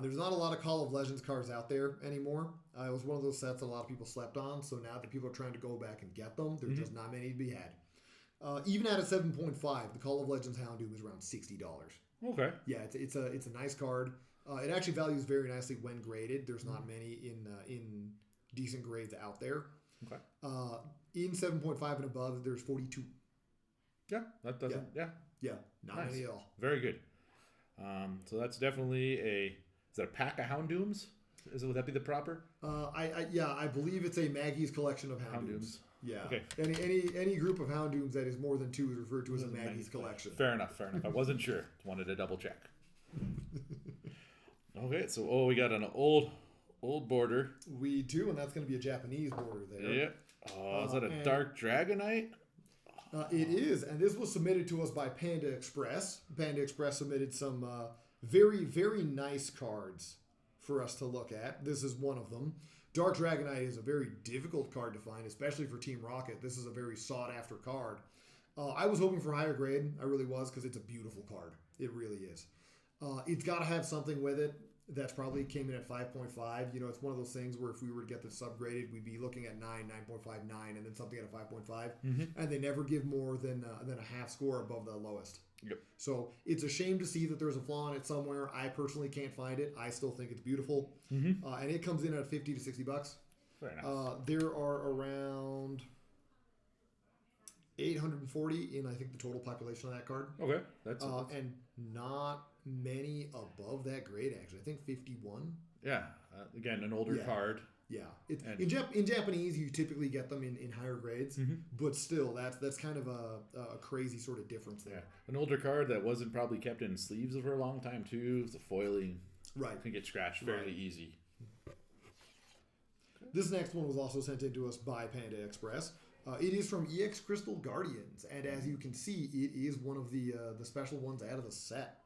There's not a lot of Call of Legends cards out there anymore. It was one of those sets that a lot of people slept on. So now that people are trying to go back and get them, there's just not many to be had. Even at a 7.5, the Call of Legends Houndoom is around $60. Okay. Yeah, it's a nice card. It actually values very nicely when graded. There's not many in decent grades out there. Okay. In 7.5 and above, there's 42. Yeah, that doesn't. Yeah, not nice. many at all. Very good. So that's definitely is that a pack of Houndooms? Would that be the proper? I believe it's a Maggie's collection of Houndooms. Yeah. Okay. Any group of Houndooms that is more than two is referred to as a Maggie's collection. Fair enough. I wasn't sure. Wanted to double check. Okay, so we got an old border. We do, and that's going to be a Japanese border there. Yeah. Is that a Dark Dragonite? It is, and this was submitted to us by Panda Express. Panda Express submitted some very, very nice cards for us to look at. This is one of them. Dark Dragonite is a very difficult card to find, especially for Team Rocket. This is a very sought-after card. I was hoping for higher grade. I really was, because it's a beautiful card. It really is. It's got to have something with it. That's probably came in at 5.5. You know, it's one of those things where if we were to get this subgraded, we'd be looking at 9, 9.5, 9, and then something at a 5.5. And they never give more than a half score above the lowest. Yep. So it's a shame to see that there's a flaw in it somewhere. I personally can't find it. I still think it's beautiful. And it comes in at 50 to 60 bucks. Very nice. There are around 840 in, I think, the total population of that card. Okay. That's and not many above that grade, actually. I think 51. Yeah. Again, an older card. Yeah. In Japanese, you typically get them in higher grades, but still, that's kind of a crazy sort of difference there. Yeah. An older card that wasn't probably kept in sleeves for a long time, too. The foiling can get scratched fairly easy. This next one was also sent in to us by Panda Express. It is from EX Crystal Guardians, and as you can see, it is one of the special ones out of the set.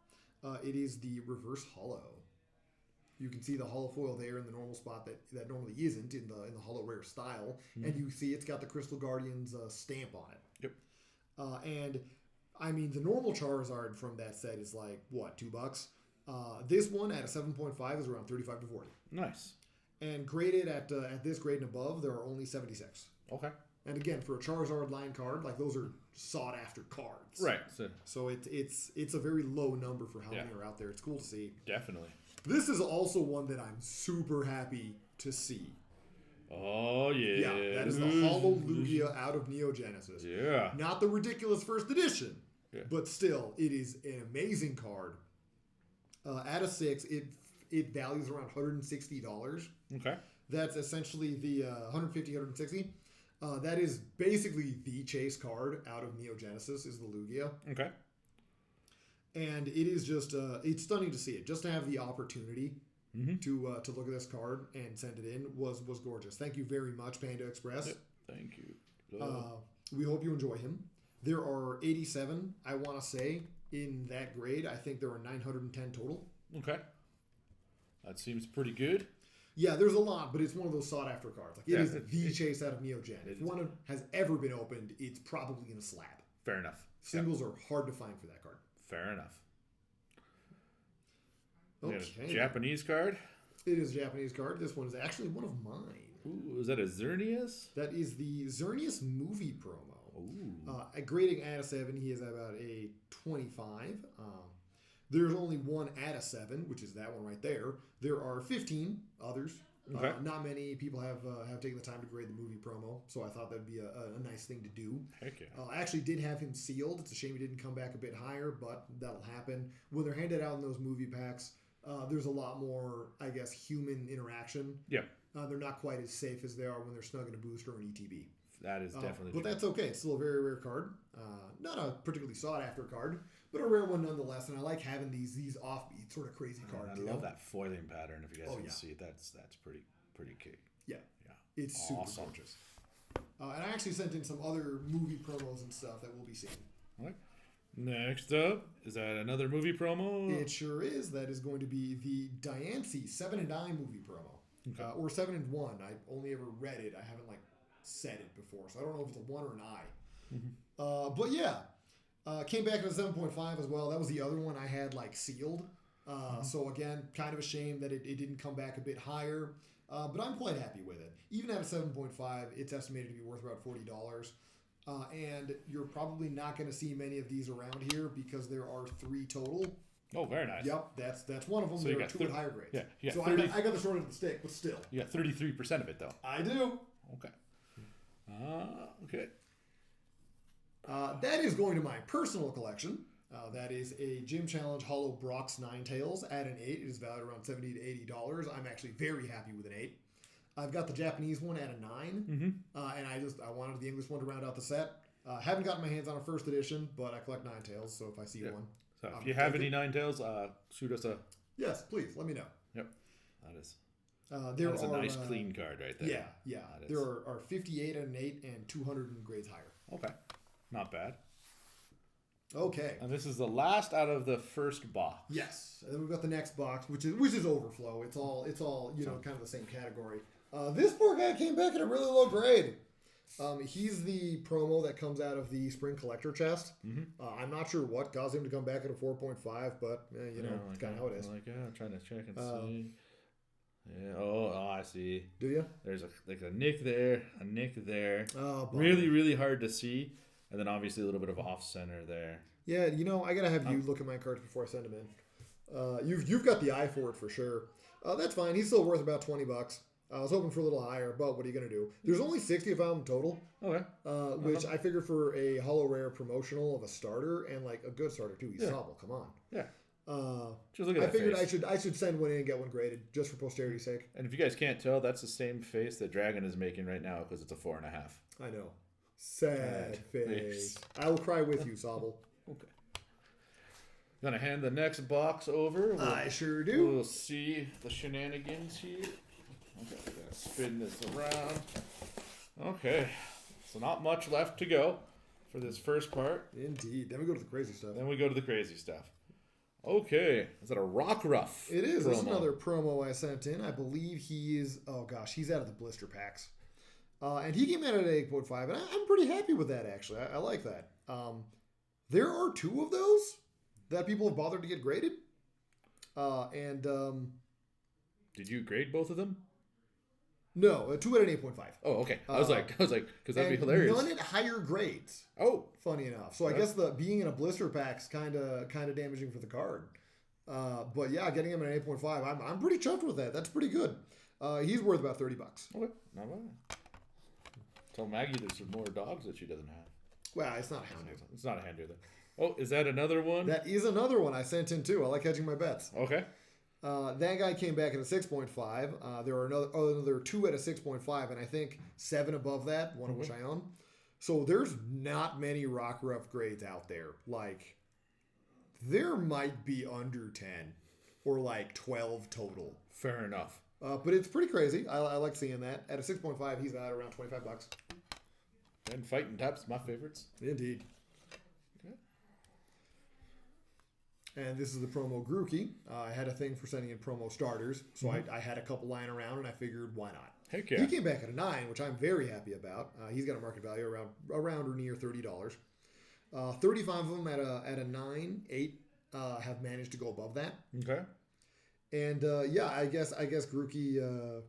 It is the reverse hollow. You can see the hollow foil there in the normal spot that normally isn't in the hollow rare style, and you see it's got the Crystal Guardians stamp on it. Yep. And I mean, the normal Charizard from that set is like what, $2? This one at a 7.5 is around 35 to 40. Nice. And graded at this grade and above, there are only 76. Okay. And again, for a Charizard line card, like those are sought after cards. Right. So it's a very low number for how many are out there. It's cool to see. Definitely. This is also one that I'm super happy to see. Oh, yeah. Yeah, that is the Hollow Lugia out of Neo Genesis. Yeah. Not the ridiculous first edition, but still, it is an amazing card. At a 6, it values around $160. Okay. That's essentially the 150, 160. That is basically the chase card out of Neo Genesis is the Lugia. Okay. And it is just, it's stunning to see it. Just to have the opportunity to look at this card and send it in was gorgeous. Thank you very much, Panda Express. Yep. Thank you. We hope you enjoy him. There are 87, I want to say, in that grade. I think there are 910 total. Okay. That seems pretty good. Yeah, there's a lot, but it's one of those sought-after cards. Like it is the chase out of Neo Gen. If one has ever been opened, it's probably in a slab. Fair enough. Singles are hard to find for that card. Fair enough. Okay. Japanese card? It is a Japanese card. This one is actually one of mine. Ooh, is that a Xerneas? That is the Xerneas movie promo. Ooh. Grading at a 7, he is about a 25. There's only one at a 7, which is that one right there. There are 15 others. Okay. Not many people have taken the time to grade the movie promo, so I thought that'd be a nice thing to do. Heck yeah. I actually did have him sealed. It's a shame he didn't come back a bit higher, but that'll happen. When they're handed out in those movie packs, there's a lot more, I guess, human interaction. Yeah. They're not quite as safe as they are when they're snug in a booster or an ETB. That is definitely But that's okay. It's still a very rare card. Not a particularly sought-after card, but a rare one nonetheless. And I like having these offbeat, sort of crazy cards. I love that foiling pattern. If you guys can yeah. see it, that's pretty key. Yeah. Yeah. It's super awesome. gorgeous. And I actually sent in some other movie promos and stuff that we'll be seeing. All right. Next up, is that another movie promo? It sure is. That is going to be the Diancie 7 and 9 movie promo. Okay. Or 7 and 1. I only ever read it. I haven't said it before, so I don't know if it's a 1 or an I. But yeah, came back at a 7.5 as well. That was the other one I had sealed. So again, kind of a shame that it didn't come back a bit higher. But I'm quite happy with it. Even at a 7.5, it's estimated to be worth about $40. And you're probably not going to see many of these around here because there are 3 total. Oh, very nice. Yep, that's one of them. So there are 2 at higher grades. Yeah, so 30, I got the short end of the stick, but still. You got 33% of it, though. I do. Okay. Okay. That is going to my personal collection. That is a Gym Challenge Hollow Brock's Ninetales at an 8. It is valued around $70 to $80. I'm actually very happy with an 8. I've got the Japanese one at a 9. And I wanted the English one to round out the set. Haven't gotten my hands on a first edition, but I collect Ninetales, so if I see one. So if you have any Ninetales, shoot us a... Yes, please, let me know. Yep. That is... That's a nice clean card right there. Yeah. There are 58 at an 8 and 200 in grades higher. Okay. Not bad. Okay. And this is the last out of the first box. Yes, and then we've got the next box, which is overflow. It's all kind of the same category. This poor guy came back at a really low grade. He's the promo that comes out of the spring collector chest. I'm not sure what caused him to come back at a 4.5, but it's kind of how it is. I'm trying to check and see. Yeah. Oh, I see. Do you? There's a nick there, a nick there. Oh, really, really hard to see, and then obviously a little bit of off center there. Yeah, I gotta have you look at my cards before I send them in. You've got the eye for it for sure. That's fine. He's still worth about $20. I was hoping for a little higher, but what are you going to do? There's only 60 of them total. Okay. Which I figured for a hollow rare promotional of a starter and like a good starter too. He's Sobble, come on. Yeah. Just look at I figured face. I should send one in and get one graded just for posterity's sake. And if you guys can't tell, that's the same face that Dragon is making right now because it's a 4.5. I know. Sad face. I will cry with you, Sobble. Okay. Gonna hand the next box over. I sure do. We'll see the shenanigans here. Okay, gotta spin this around. Okay, so not much left to go for this first part. Indeed. Then we go to the crazy stuff. Okay, is that a Rock Ruff? It is. That's another promo I sent in. I believe he's out of the blister packs. And he came in at an 8.5, and I'm pretty happy with that, actually. I like that. There are 2 of those that people have bothered to get graded. Did you grade both of them? No, 2 at an 8.5. Oh, okay. I was like, because that'd be hilarious. None at higher grades. Oh, funny enough. So I guess the being in a blister pack's kind of damaging for the card. But yeah, getting him at an 8.5, I'm pretty chuffed with that. That's pretty good. He's worth about $30. Okay, not bad. Tell Maggie there's some more dogs that she doesn't have. Well, it's not a hound. It's not a hound either. Oh, is that another one? That is another one I sent in too. I like hedging my bets. Okay. That guy came back at a 6.5. There are another 2 at a 6.5, and I think 7 above that, one of which I own. So there's not many Rock Ruff grades out there. Like, there might be under 10 or like 12 total. Fair enough. But it's pretty crazy. I like seeing that. At a 6.5, he's at around $25. And fighting types, my favorites. Indeed. And this is the promo Grookey. I had a thing for sending in promo starters, so I had a couple lying around, and I figured, why not? Heck yeah. He came back at a 9, which I'm very happy about. He's got a market value around or near $30. 35 of them at a 9, 8 have managed to go above that. Okay. And I guess Grookey,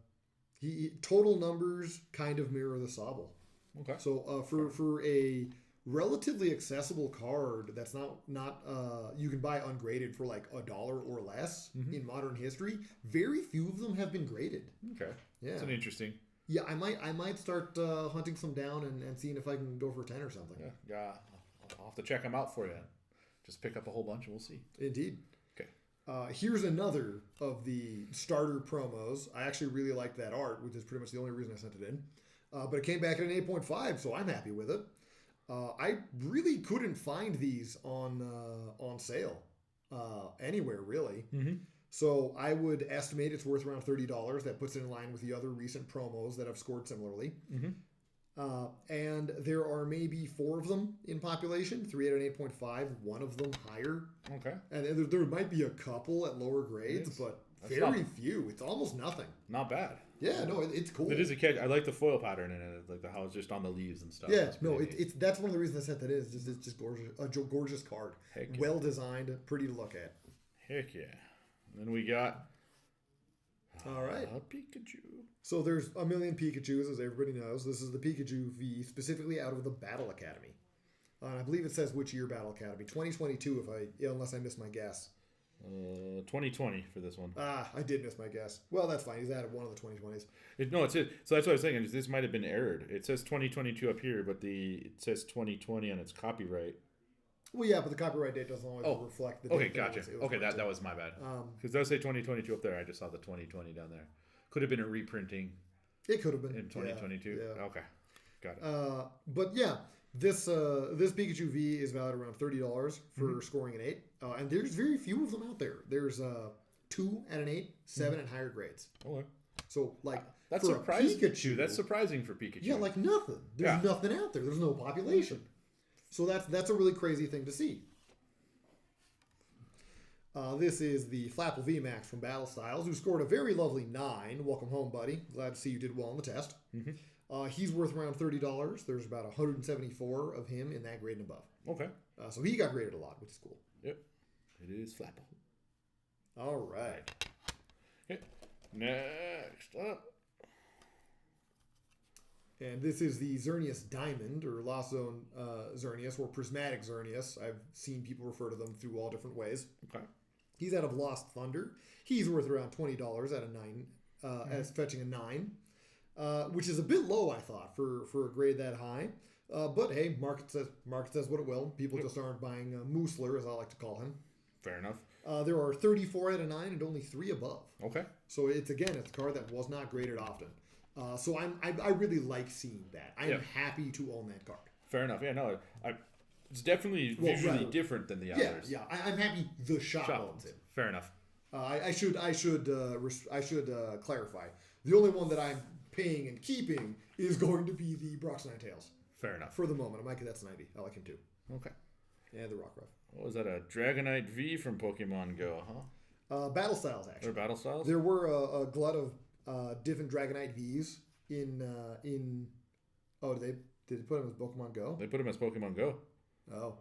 he total numbers kind of mirror the Sobble. Okay. So for a relatively accessible card that's not you can buy ungraded for like $1 or less in modern history, very few of them have been graded. Okay. Yeah. That's an interesting. Yeah, I might start hunting some down and seeing if I can go for 10 or something. Yeah. I'll have to check them out for you. Just pick up a whole bunch and we'll see. Indeed. Okay. Here's another of the starter promos. I actually really like that art, which is pretty much the only reason I sent it in. But it came back at an 8.5, so I'm happy with it. I really couldn't find these on sale anywhere, really. So I would estimate it's worth around $30. That puts it in line with the other recent promos that have scored similarly. And there are maybe 4 of them in population, 3 at an 8.5, one of them higher. Okay. And there might be a couple at lower grades, but very few. It's almost nothing. Not bad. Yeah, no, it's cool. It is a catch. I like the foil pattern in it, like how it's just on the leaves and stuff. Yeah, no, that's one of the reasons I said that is. It's just gorgeous, a gorgeous card. Heck yeah. Well designed, pretty to look at. Heck yeah. And then we got all right, a Pikachu. So there's a million Pikachus, as everybody knows. This is the Pikachu V, specifically out of the Battle Academy. I believe it says which year Battle Academy. 2022, unless I missed my guess. 2020 for this one. I did miss my guess. Well, that's fine. He's out of one of the 2020s. So that's what I was saying. This might have been errored. It says 2022 up here, but it says 2020 on its copyright. Well, yeah, but the copyright date doesn't always reflect the date. Okay, gotcha. That was my bad. Because it does say 2022 up there. I just saw the 2020 down there. Could have been a reprinting. It could have been in 2022. Yeah. Okay, got it. But yeah, this Pikachu V is valued around $30 for scoring an 8, and there's very few of them out there. There's 2 at an 8, 7 at higher grades. Okay. So like that's for surprising. Pikachu, that's surprising for Pikachu. Yeah, like nothing. There's nothing out there. There's no population. So that's a really crazy thing to see. This is the Flapple VMAX from Battle Styles, who scored a very lovely 9. Welcome home, buddy. Glad to see you did well on the test. He's worth around $30. There's about 174 of him in that grade and above. Okay. So he got graded a lot, which is cool. Yep. It is Flapple. All right. Okay. Next up. And this is the Xerneas Diamond, or Lost Zone Xerneas, or Prismatic Xerneas. I've seen people refer to them through all different ways. Okay. He's out of Lost Thunder. He's worth around $20 at a 9, as fetching a 9, which is a bit low, I thought, for a grade that high. But hey, market says what it will. People just aren't buying Moosler, as I like to call him. Fair enough. There are 34 out of 9 and only 3 above. Okay. So it's a card that was not graded often. So I really like seeing that. I'm happy to own that card. Fair enough. Yeah, no, it's definitely visually different than the others. Yeah. I'm happy the shop owns it. Fair enough. I should clarify. The only one that I'm paying and keeping is going to be the Brock's Nine Tails. Fair enough. For the moment, I might get that Snivy. I like him too. Okay. And the Rockruff. What was that? A Dragonite V from Pokemon Go, huh? Battle Styles, actually. Or Battle Styles? There were a glut of different Dragonite Vs in. Oh, did they put them as Pokemon Go? They put them as Pokemon Go. Oh.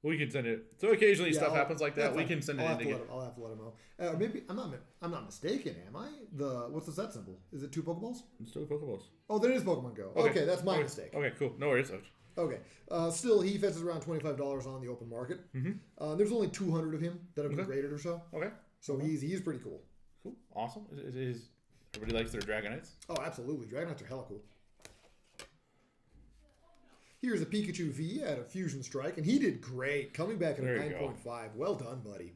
We can send it. So occasionally stuff happens like that. We can send it in again. I'll have to let him know. Maybe I'm not mistaken, am I? What's the set symbol? Is it 2 Pokeballs? It's still Pokeballs. Oh, there is Pokemon Go. Okay, that's my mistake. Okay, cool. No worries. Okay. Still, he fetches around $25 on the open market. There's only 200 of him that have been graded or so. Okay. So he's pretty cool. Cool. Awesome. Everybody likes their Dragonites? Oh, absolutely. Dragonites are hella cool. Here's a Pikachu V at a Fusion Strike, and he did great, coming back at a 9.5. Well done, buddy.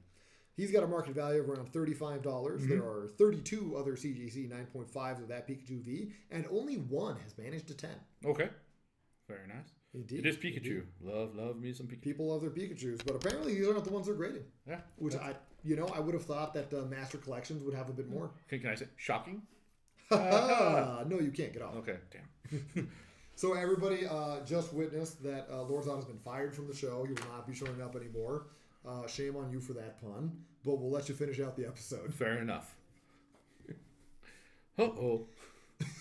He's got a market value of around $35. There are 32 other CGC 9.5s of that Pikachu V, and only one has managed a 10. Okay. Very nice. Indeed. It is Pikachu. Indeed. Love me some Pikachu. People love their Pikachus, but apparently these are not the ones they're grading. Yeah. Which I would have thought that Master Collections would have a bit more. Can I say shocking? No, you can't. Get off. Okay, damn. So everybody just witnessed that Lord Zod has been fired from the show. He will not be showing up anymore. Shame on you for that pun, but we'll let you finish out the episode. Fair enough. Uh-oh.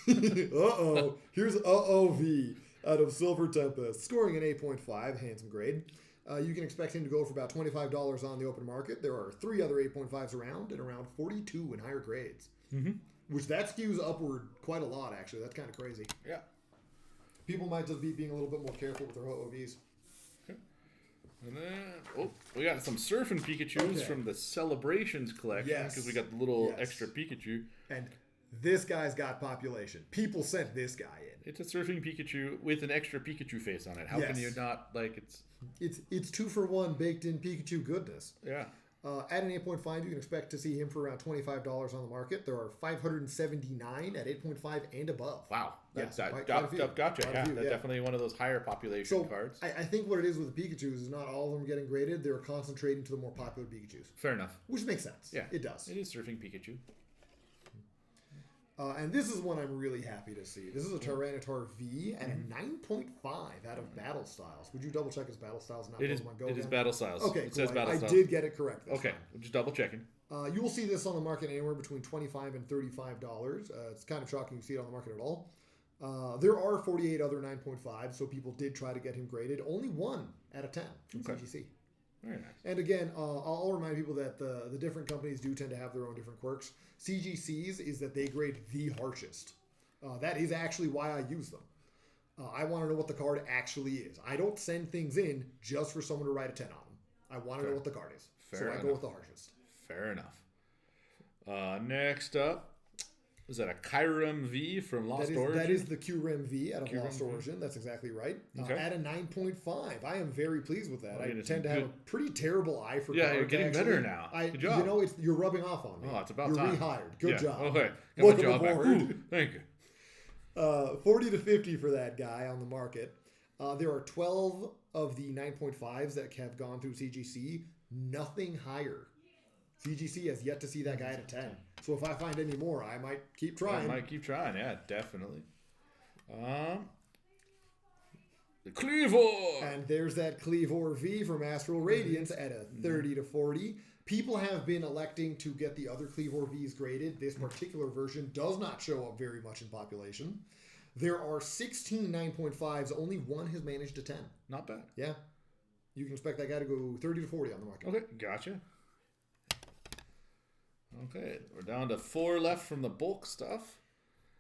Uh-oh. Here's V out of Silver Tempest, scoring an 8.5, handsome grade. You can expect him to go for about $25 on the open market. There are 3 other 8.5s around, and around 42 in higher grades. Which that skews upward quite a lot, actually. That's kind of crazy. Yeah. People might just be being a little bit more careful with their OVs. Okay. And then, we got some Surfing Pikachus from the Celebrations collection, because we got the little extra Pikachu. And this guy's got population. People sent this guy in. It's a Surfing Pikachu with an extra Pikachu face on it. How can you not, It's 2 for 1 baked in Pikachu goodness. Yeah. At an 8.5, you can expect to see him for around $25 on the market. There are 579 at 8.5 and above. Wow. Gotcha. Yeah, Definitely one of those higher population cards. I think what it is with the Pikachus is not all of them getting graded. They're concentrating to the more popular Pikachus. Fair enough. Which makes sense. Yeah. It does. It is Surfing Pikachu. And this is one I'm really happy to see. This is a Tyranitar V at a 9.5 out of Battle Styles. Would you double check his Battle Styles? Not Pokemon Go. It is Battle Styles. Okay, it cool. says Battle Styles. I did get it correct. Okay, just double checking. You will see this on the market anywhere between $25 and $35. It's kind of shocking to see it on the market at all. There are 48 other 9.5s, so people did try to get him graded. Only 1 out of 10 from CGC. Very nice. And again, I'll remind people that the different companies do tend to have their own different quirks. CGC's is that they grade the harshest. That is actually why I use them. I want to know what the card actually is. I don't send things in just for someone to write a 10 on them. I want to know what the card is. I go with the harshest. Fair enough. Next up, is that a Kyurem V from Lost Origin? That is the Kyurem V out of Lost Origin. That's exactly right. At a 9.5. I am very pleased with that. I tend to have a pretty terrible eye for cards. Yeah, you're getting better now. Good job. You're rubbing off on me. Oh, it's about you're time. You're rehired. Good job. Okay. Welcome aboard. Ooh, thank you. 40 to 50 for that guy on the market. There are 12 of the 9.5s that have gone through CGC. Nothing higher. CGC has yet to see that guy at a 10. So if I find any more, I might keep trying. Yeah, definitely. The Cleavor! And there's that Cleavor V from Astral Radiance at a 30 to 40. People have been electing to get the other Cleavor Vs graded. This particular version does not show up very much in population. There are 16 9.5s. Only one has managed to 10. Not bad. Yeah. You can expect that guy to go 30 to 40 on the market. Okay, gotcha. Okay, we're down to 4 left from the bulk stuff.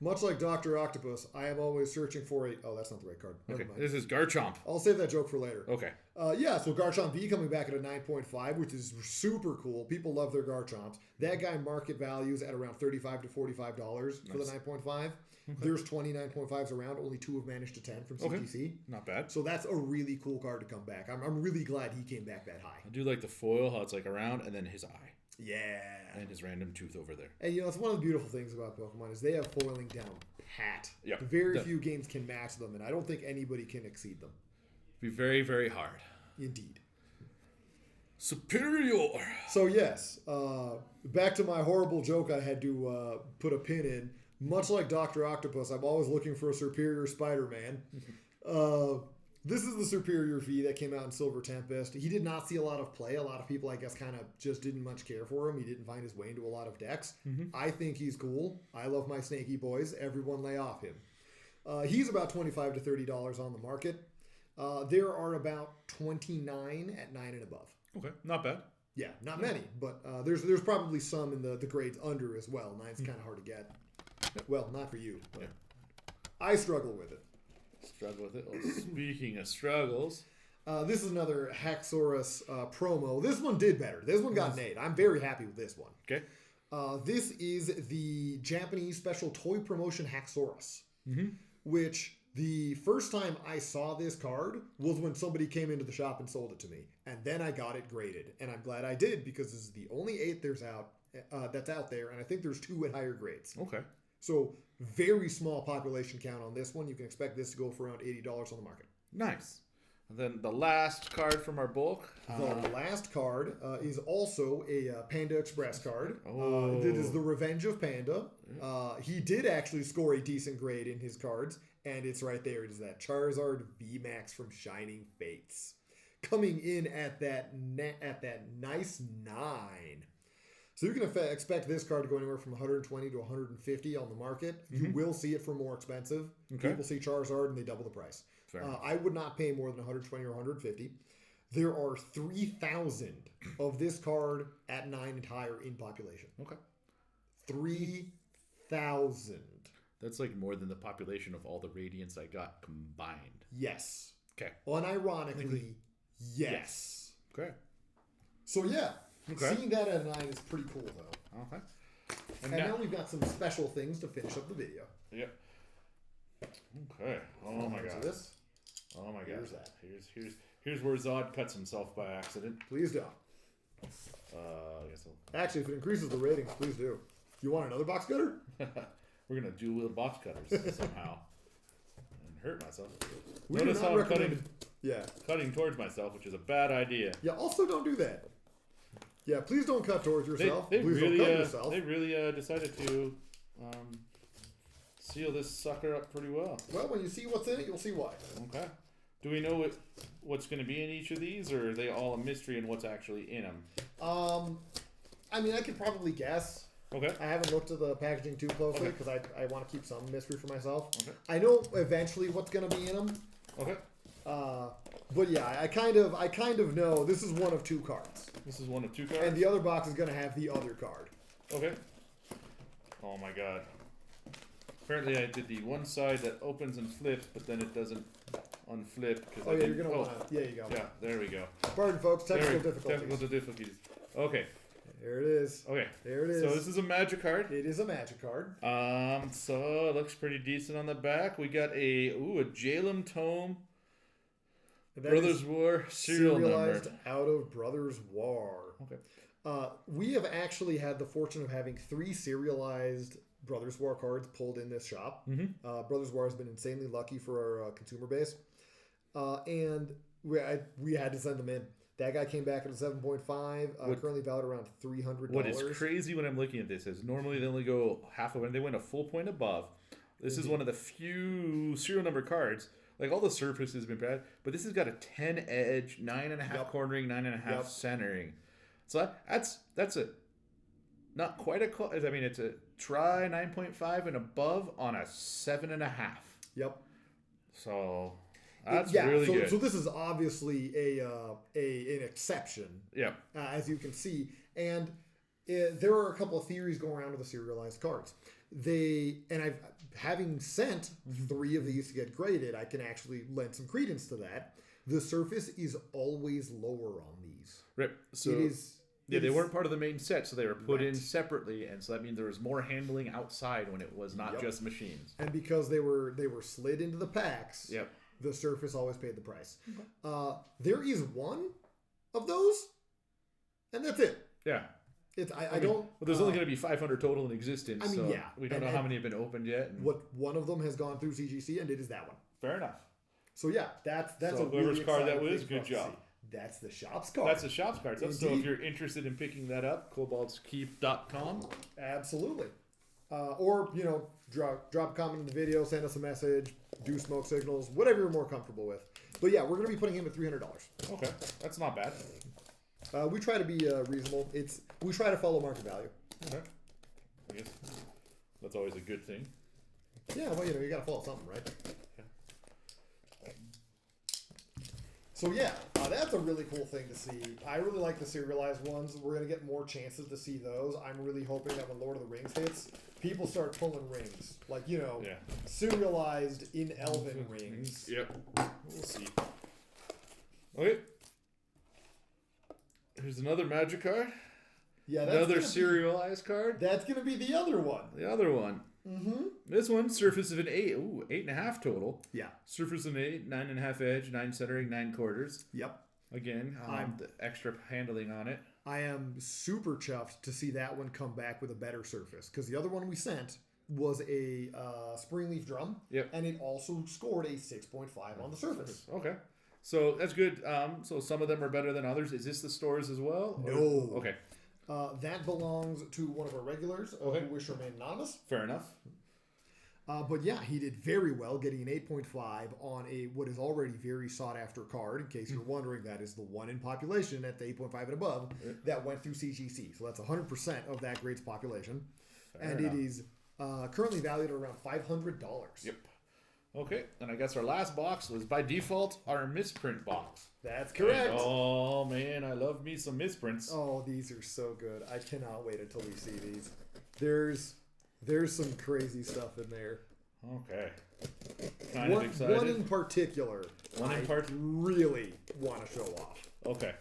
Much like Dr. Octopus, I am always searching for a... Oh, that's not the right card. Never Okay, mind. this is Garchomp. I'll save that joke for later. Okay. So Garchomp V coming back at a 9.5, which is super cool. People love their Garchomps. That guy market values at around $35 to $45 for the 9.5. There's 29.5s around. Only 2 have managed to 10 from CGC. Okay. Not bad. So that's a really cool card to come back. I'm really glad he came back that high. I do like the foil, how it's like around, and then his eye. Yeah. And his random tooth over there. And it's one of the beautiful things about Pokemon is they have foiling down pat. Yeah. Very few games can match them, and I don't think anybody can exceed them. Be very, very hard. Indeed. Superior. So yes, back to my horrible joke I had to put a pin in. Much like Dr. Octopus, I'm always looking for a superior Spider-Man. This is the Superior V that came out in Silver Tempest. He did not see a lot of play. A lot of people, I guess, kind of just didn't much care for him. He didn't find his way into a lot of decks. I think he's cool. I love my snaky boys. Everyone lay off him. He's about $25 to $30 on the market. There are about 29 at 9 and above. Okay, not bad. Yeah, not many, but there's probably some in the grades under as well. 9's kind of hard to get. Well, not for you, but I struggle with it. Struggle with it. Well, speaking of struggles, this is another Haxorus promo. This one did better. This one got an 8. I'm very happy with this one. Okay. This is the Japanese special toy promotion Haxorus, which the first time I saw this card was when somebody came into the shop and sold it to me. And then I got it graded. And I'm glad I did because this is the only 8 that's out there. And I think there's 2 at higher grades. Okay. So very small population count on this one. You can expect this to go for around $80 on the market. Nice. And then the last card from our bulk. The last card is also a Panda Express card. Oh. It is the Revenge of Panda. He did actually score a decent grade in his cards, and it's right there. It is that Charizard VMAX from Shining Fates, coming in at that nice 9. So you can expect this card to go anywhere from 120 to 150 on the market. You will see it for more expensive. Okay. People see Charizard and they double the price. I would not pay more than 120 or 150. There are 3,000 of this card at 9 and higher in population. Okay. 3,000. That's like more than the population of all the Radiants I got combined. Yes. Okay. Unironically, yes. Okay. So yeah. Okay. Seeing that at a 9 is pretty cool though. Okay. And now we've got some special things to finish up the video. Yep. Okay. Oh my god. This? Oh my god. Here's that. Here's where Zod cuts himself by accident. Please don't. I guess Actually, if it increases the ratings, please do. You want another box cutter? we're gonna dual wield box cutters somehow and hurt myself. We Notice do not how I'm recommend. cutting towards myself, which is a bad idea. Yeah. Also, don't do that. Yeah. Please don't cut towards yourself. They Please really, don't cut yourself. They really decided to seal this sucker up pretty well. Well, when you see what's in it, you'll see why. Okay. Do we know what's going to be in each of these, or are they all a mystery in what's actually in them? I mean, I could probably guess. Okay. I haven't looked at the packaging too closely because I want to keep some mystery for myself. Okay. I know eventually what's going to be in them. Okay. But yeah, I kind of know this is one of 2 cards. This is one of 2 cards? And the other box is going to have the other card. Okay. Oh my god. Apparently I did the one side that opens and flips, but then it doesn't unflip. Oh yeah, you're going to want to... Yeah, you go. Yeah, there we go. Pardon, folks. Technical difficulties. Technical difficulties. Okay. There it is. Okay. There it is. So this is a magic card. It is a magic card. So it looks pretty decent on the back. We got a Jalem Tome. Brothers War serial serialized number. Out of Brothers War. Okay. We have actually had the fortune of having 3 serialized Brothers War cards pulled in this shop. Brothers War has been insanely lucky for our consumer base. And we had to send them in. That guy came back at a 7.5, currently valued around $300. What is crazy when I'm looking at this is normally they only go half of it, and they went a full point above. This is one of the few serial number cards. Like all the surface has been bad, but this has got a 10 edge, 9.5 Yep. cornering, 9.5 Yep. centering. So that's a not quite a. I mean, it's a try 9.5 and above on a 7.5. Yep. So that's really good. So this is obviously an exception. Yeah. As you can see, and there are a couple of theories going around with the serialized cards. Having sent 3 of these to get graded, I can actually lend some credence to that. The surface is always lower on these. Right. So they weren't part of the main set, so they were put in separately, and so that means there was more handling outside when it was not just machines. And because they were slid into the packs, Yep. the surface always paid the price. There is one of those, and that's it. Yeah. I don't. Well, there's only going to be 500 total in existence. I mean, so yeah. We don't know how many have been opened yet. And One of them has gone through CGC, and it is that one. fair enough. So yeah, that's So a whoever's really card that exciting was, thing good for us to job. see. That's the shop's card. That's the shop's card. So Indeed. if you're interested in picking that up, koboldskeep.com. Absolutely. Or drop a comment in the video, send us a message, do smoke signals, whatever you're more comfortable with. But yeah, we're going to be putting him at $300. Okay, that's not bad. We try to be reasonable. We try to follow market value. Okay. I guess that's always a good thing. Yeah, well, you got to follow something, right? So yeah, that's a really cool thing to see. I really like the serialized ones. We're going to get more chances to see those. I'm really hoping that when Lord of the Rings hits, people start pulling rings. Like, serialized in elven rings. Yep. We'll see. Okay. Here's another magic card. Yeah, another serialized card. That's going to be the other one. The other one. Mm-hmm. This one, surface of an 8. Ooh, 8.5 total. Yeah. Surface of an 8, 9.5 edge, 9 centering, 9 quarters. Yep. Again, the extra handling on it. I am super chuffed to see that one come back with a better surface, because the other one we sent was a spring leaf drum. Yep. And it also scored a 6.5 on the surface. Okay. So that's good. So some of them are better than others. Is this the stores as well? No. Okay. That belongs to one of our regulars who wish to remain anonymous. Fair enough. But yeah, he did very well, getting an 8.5 on what is already very sought after card. In case you're wondering, that is the one in population at the 8.5 and above that went through CGC. So that's 100% of that grade's population. Fair enough. It is currently valued at around $500. Yep. Okay, and I guess our last box was by default our misprint box. That's correct. And, oh man, I love me some misprints. Oh, these are so good. I cannot wait until we see these. There's some crazy stuff in there. Okay. Kind of excited. One in particular. I really want to show off. Okay.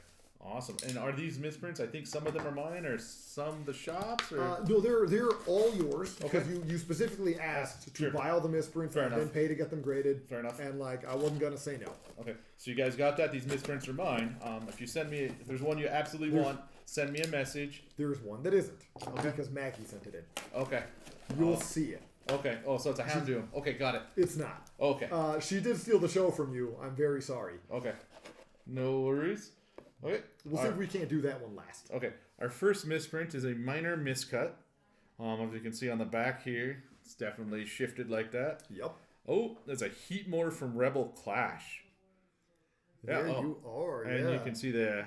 Awesome. And are these misprints? I think some of them are mine, or some the shops, or no, they're all yours because you specifically asked to buy all the misprints and then pay to get them graded. Fair enough. And I wasn't gonna say no. Okay, so you guys got that. These misprints are mine. If you send me, if there's one you absolutely want, send me a message. There's one that isn't because Maggie sent it in. Okay. You'll see it. Okay. Oh, so it's a Houndoom. Okay, got it. It's not. Okay. She did steal the show from you. I'm very sorry. Okay. No worries. Okay. We'll see if we can't do that one last. Okay. Our first misprint is a minor miscut. As you can see on the back here, it's definitely shifted like that. Yep. Oh, there's a Heatmore from Rebel Clash. There you are. And you can see the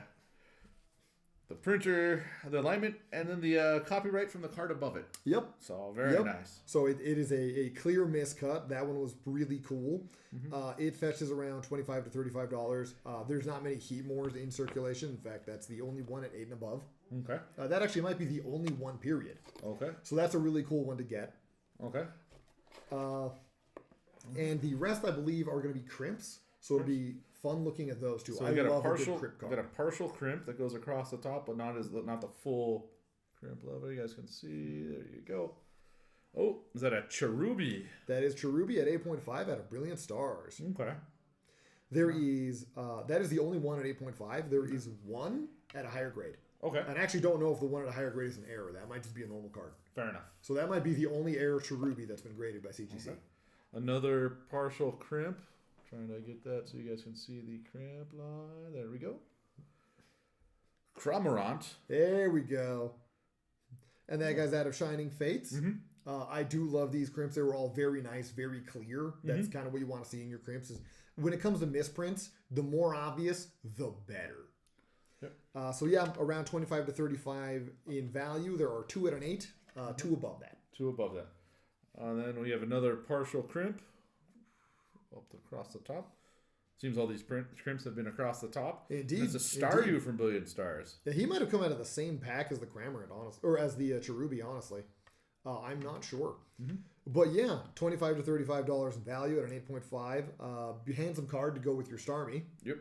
printer, the alignment, and then the copyright from the card above it. Yep. So very nice. So it is a clear miscut. That one was really cool. Mm-hmm. It fetches around $25 to $35. There's not many Heatmores in circulation. In fact, that's the only one at 8 and above. Okay. That actually might be the only one, period. Okay. So that's a really cool one to get. Okay. And the rest, I believe, are going to be crimps. So it'll be fun looking at those too. So I love a good crimp card. Got a partial crimp that goes across the top, but not the full crimp level. You guys can see. There you go. Oh, is that a Cherubi? That is Cherubi at 8.5 out of Brilliant Stars. Okay. There is that is the only one at 8.5. There is one at a higher grade. Okay. And I actually don't know if the one at a higher grade is an error. That might just be a normal card. Fair enough. So that might be the only error Cherubi that's been graded by CGC. Okay. Another partial crimp. Trying to get that so you guys can see the crimp line. There we go. Cramorant. There we go. And that guy's out of Shining Fates. Mm-hmm. I do love these crimps. They were all very nice, very clear. That's kind of what you want to see in your crimps. Is when it comes to misprints, the more obvious, the better. Yep. So yeah, around 25 to 35 in value. There are 2 at an 8, 2 above that. 2 above that. And then we have another partial crimp up across the top. Seems all these crimps have been across the top. Indeed. It's a Staryu from Billion Stars. Yeah, he might have come out of the same pack as the Cramorant, honestly, or as the Cherubi, honestly. I'm not sure. But yeah, $25 to $35 in value at an 8.5. Handsome card to go with your Starmie. Yep.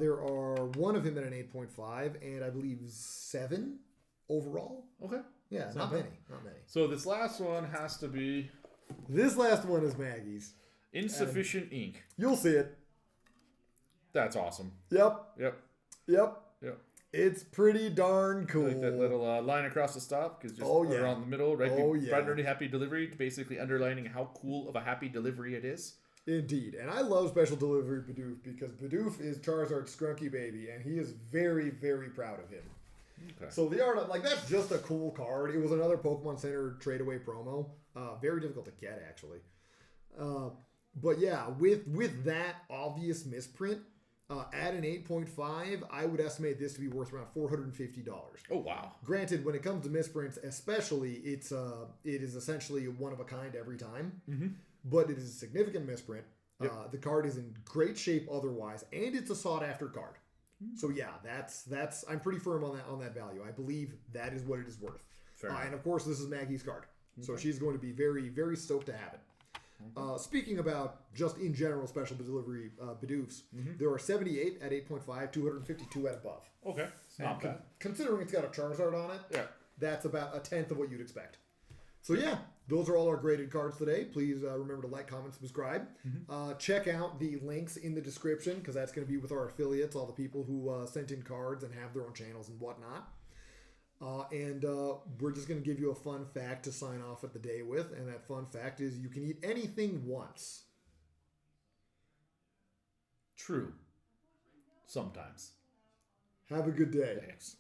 There are 1 of him at an 8.5, and I believe 7 overall. Okay. Yeah, not many. Not many. So this last one has to be... This last one is Maggie's. Insufficient ink. You'll see it. That's awesome. Yep. Yep. Yep. Yep. It's pretty darn cool. Like that little line across the top, because just around the middle, right? Friendly happy delivery, basically underlining how cool of a happy delivery it is. Indeed. And I love Special Delivery Bidoof because Bidoof is Charizard's Scrunky baby, and he is very, very proud of him. Okay. So the art, like, that's just a cool card. It was another Pokemon Center trade-away promo. Very difficult to get, actually. But yeah, with that obvious misprint, at an 8.5, I would estimate this to be worth around $450. Oh, wow. Granted, when it comes to misprints, especially, it is essentially one of a kind every time. But it is a significant misprint. Yep. The card is in great shape otherwise, and it's a sought-after card. So yeah, that's I'm pretty firm on that value. I believe that is what it is worth. And of course, this is Maggie's card, so she's going to be very, very stoked to have it. Speaking about just in general special delivery Bidoofs, there are 78 at 8.5, 252 at above. Okay, it's not bad. Considering it's got a Charizard on it, that's about a tenth of what you'd expect. So yeah, those are all our graded cards today. Please remember to like, comment, subscribe. Check out the links in the description because that's going to be with our affiliates, all the people who sent in cards and have their own channels and whatnot. And we're just going to give you a fun fact to sign off at the day with. And that fun fact is you can eat anything once. True. Sometimes. Have a good day. Thanks.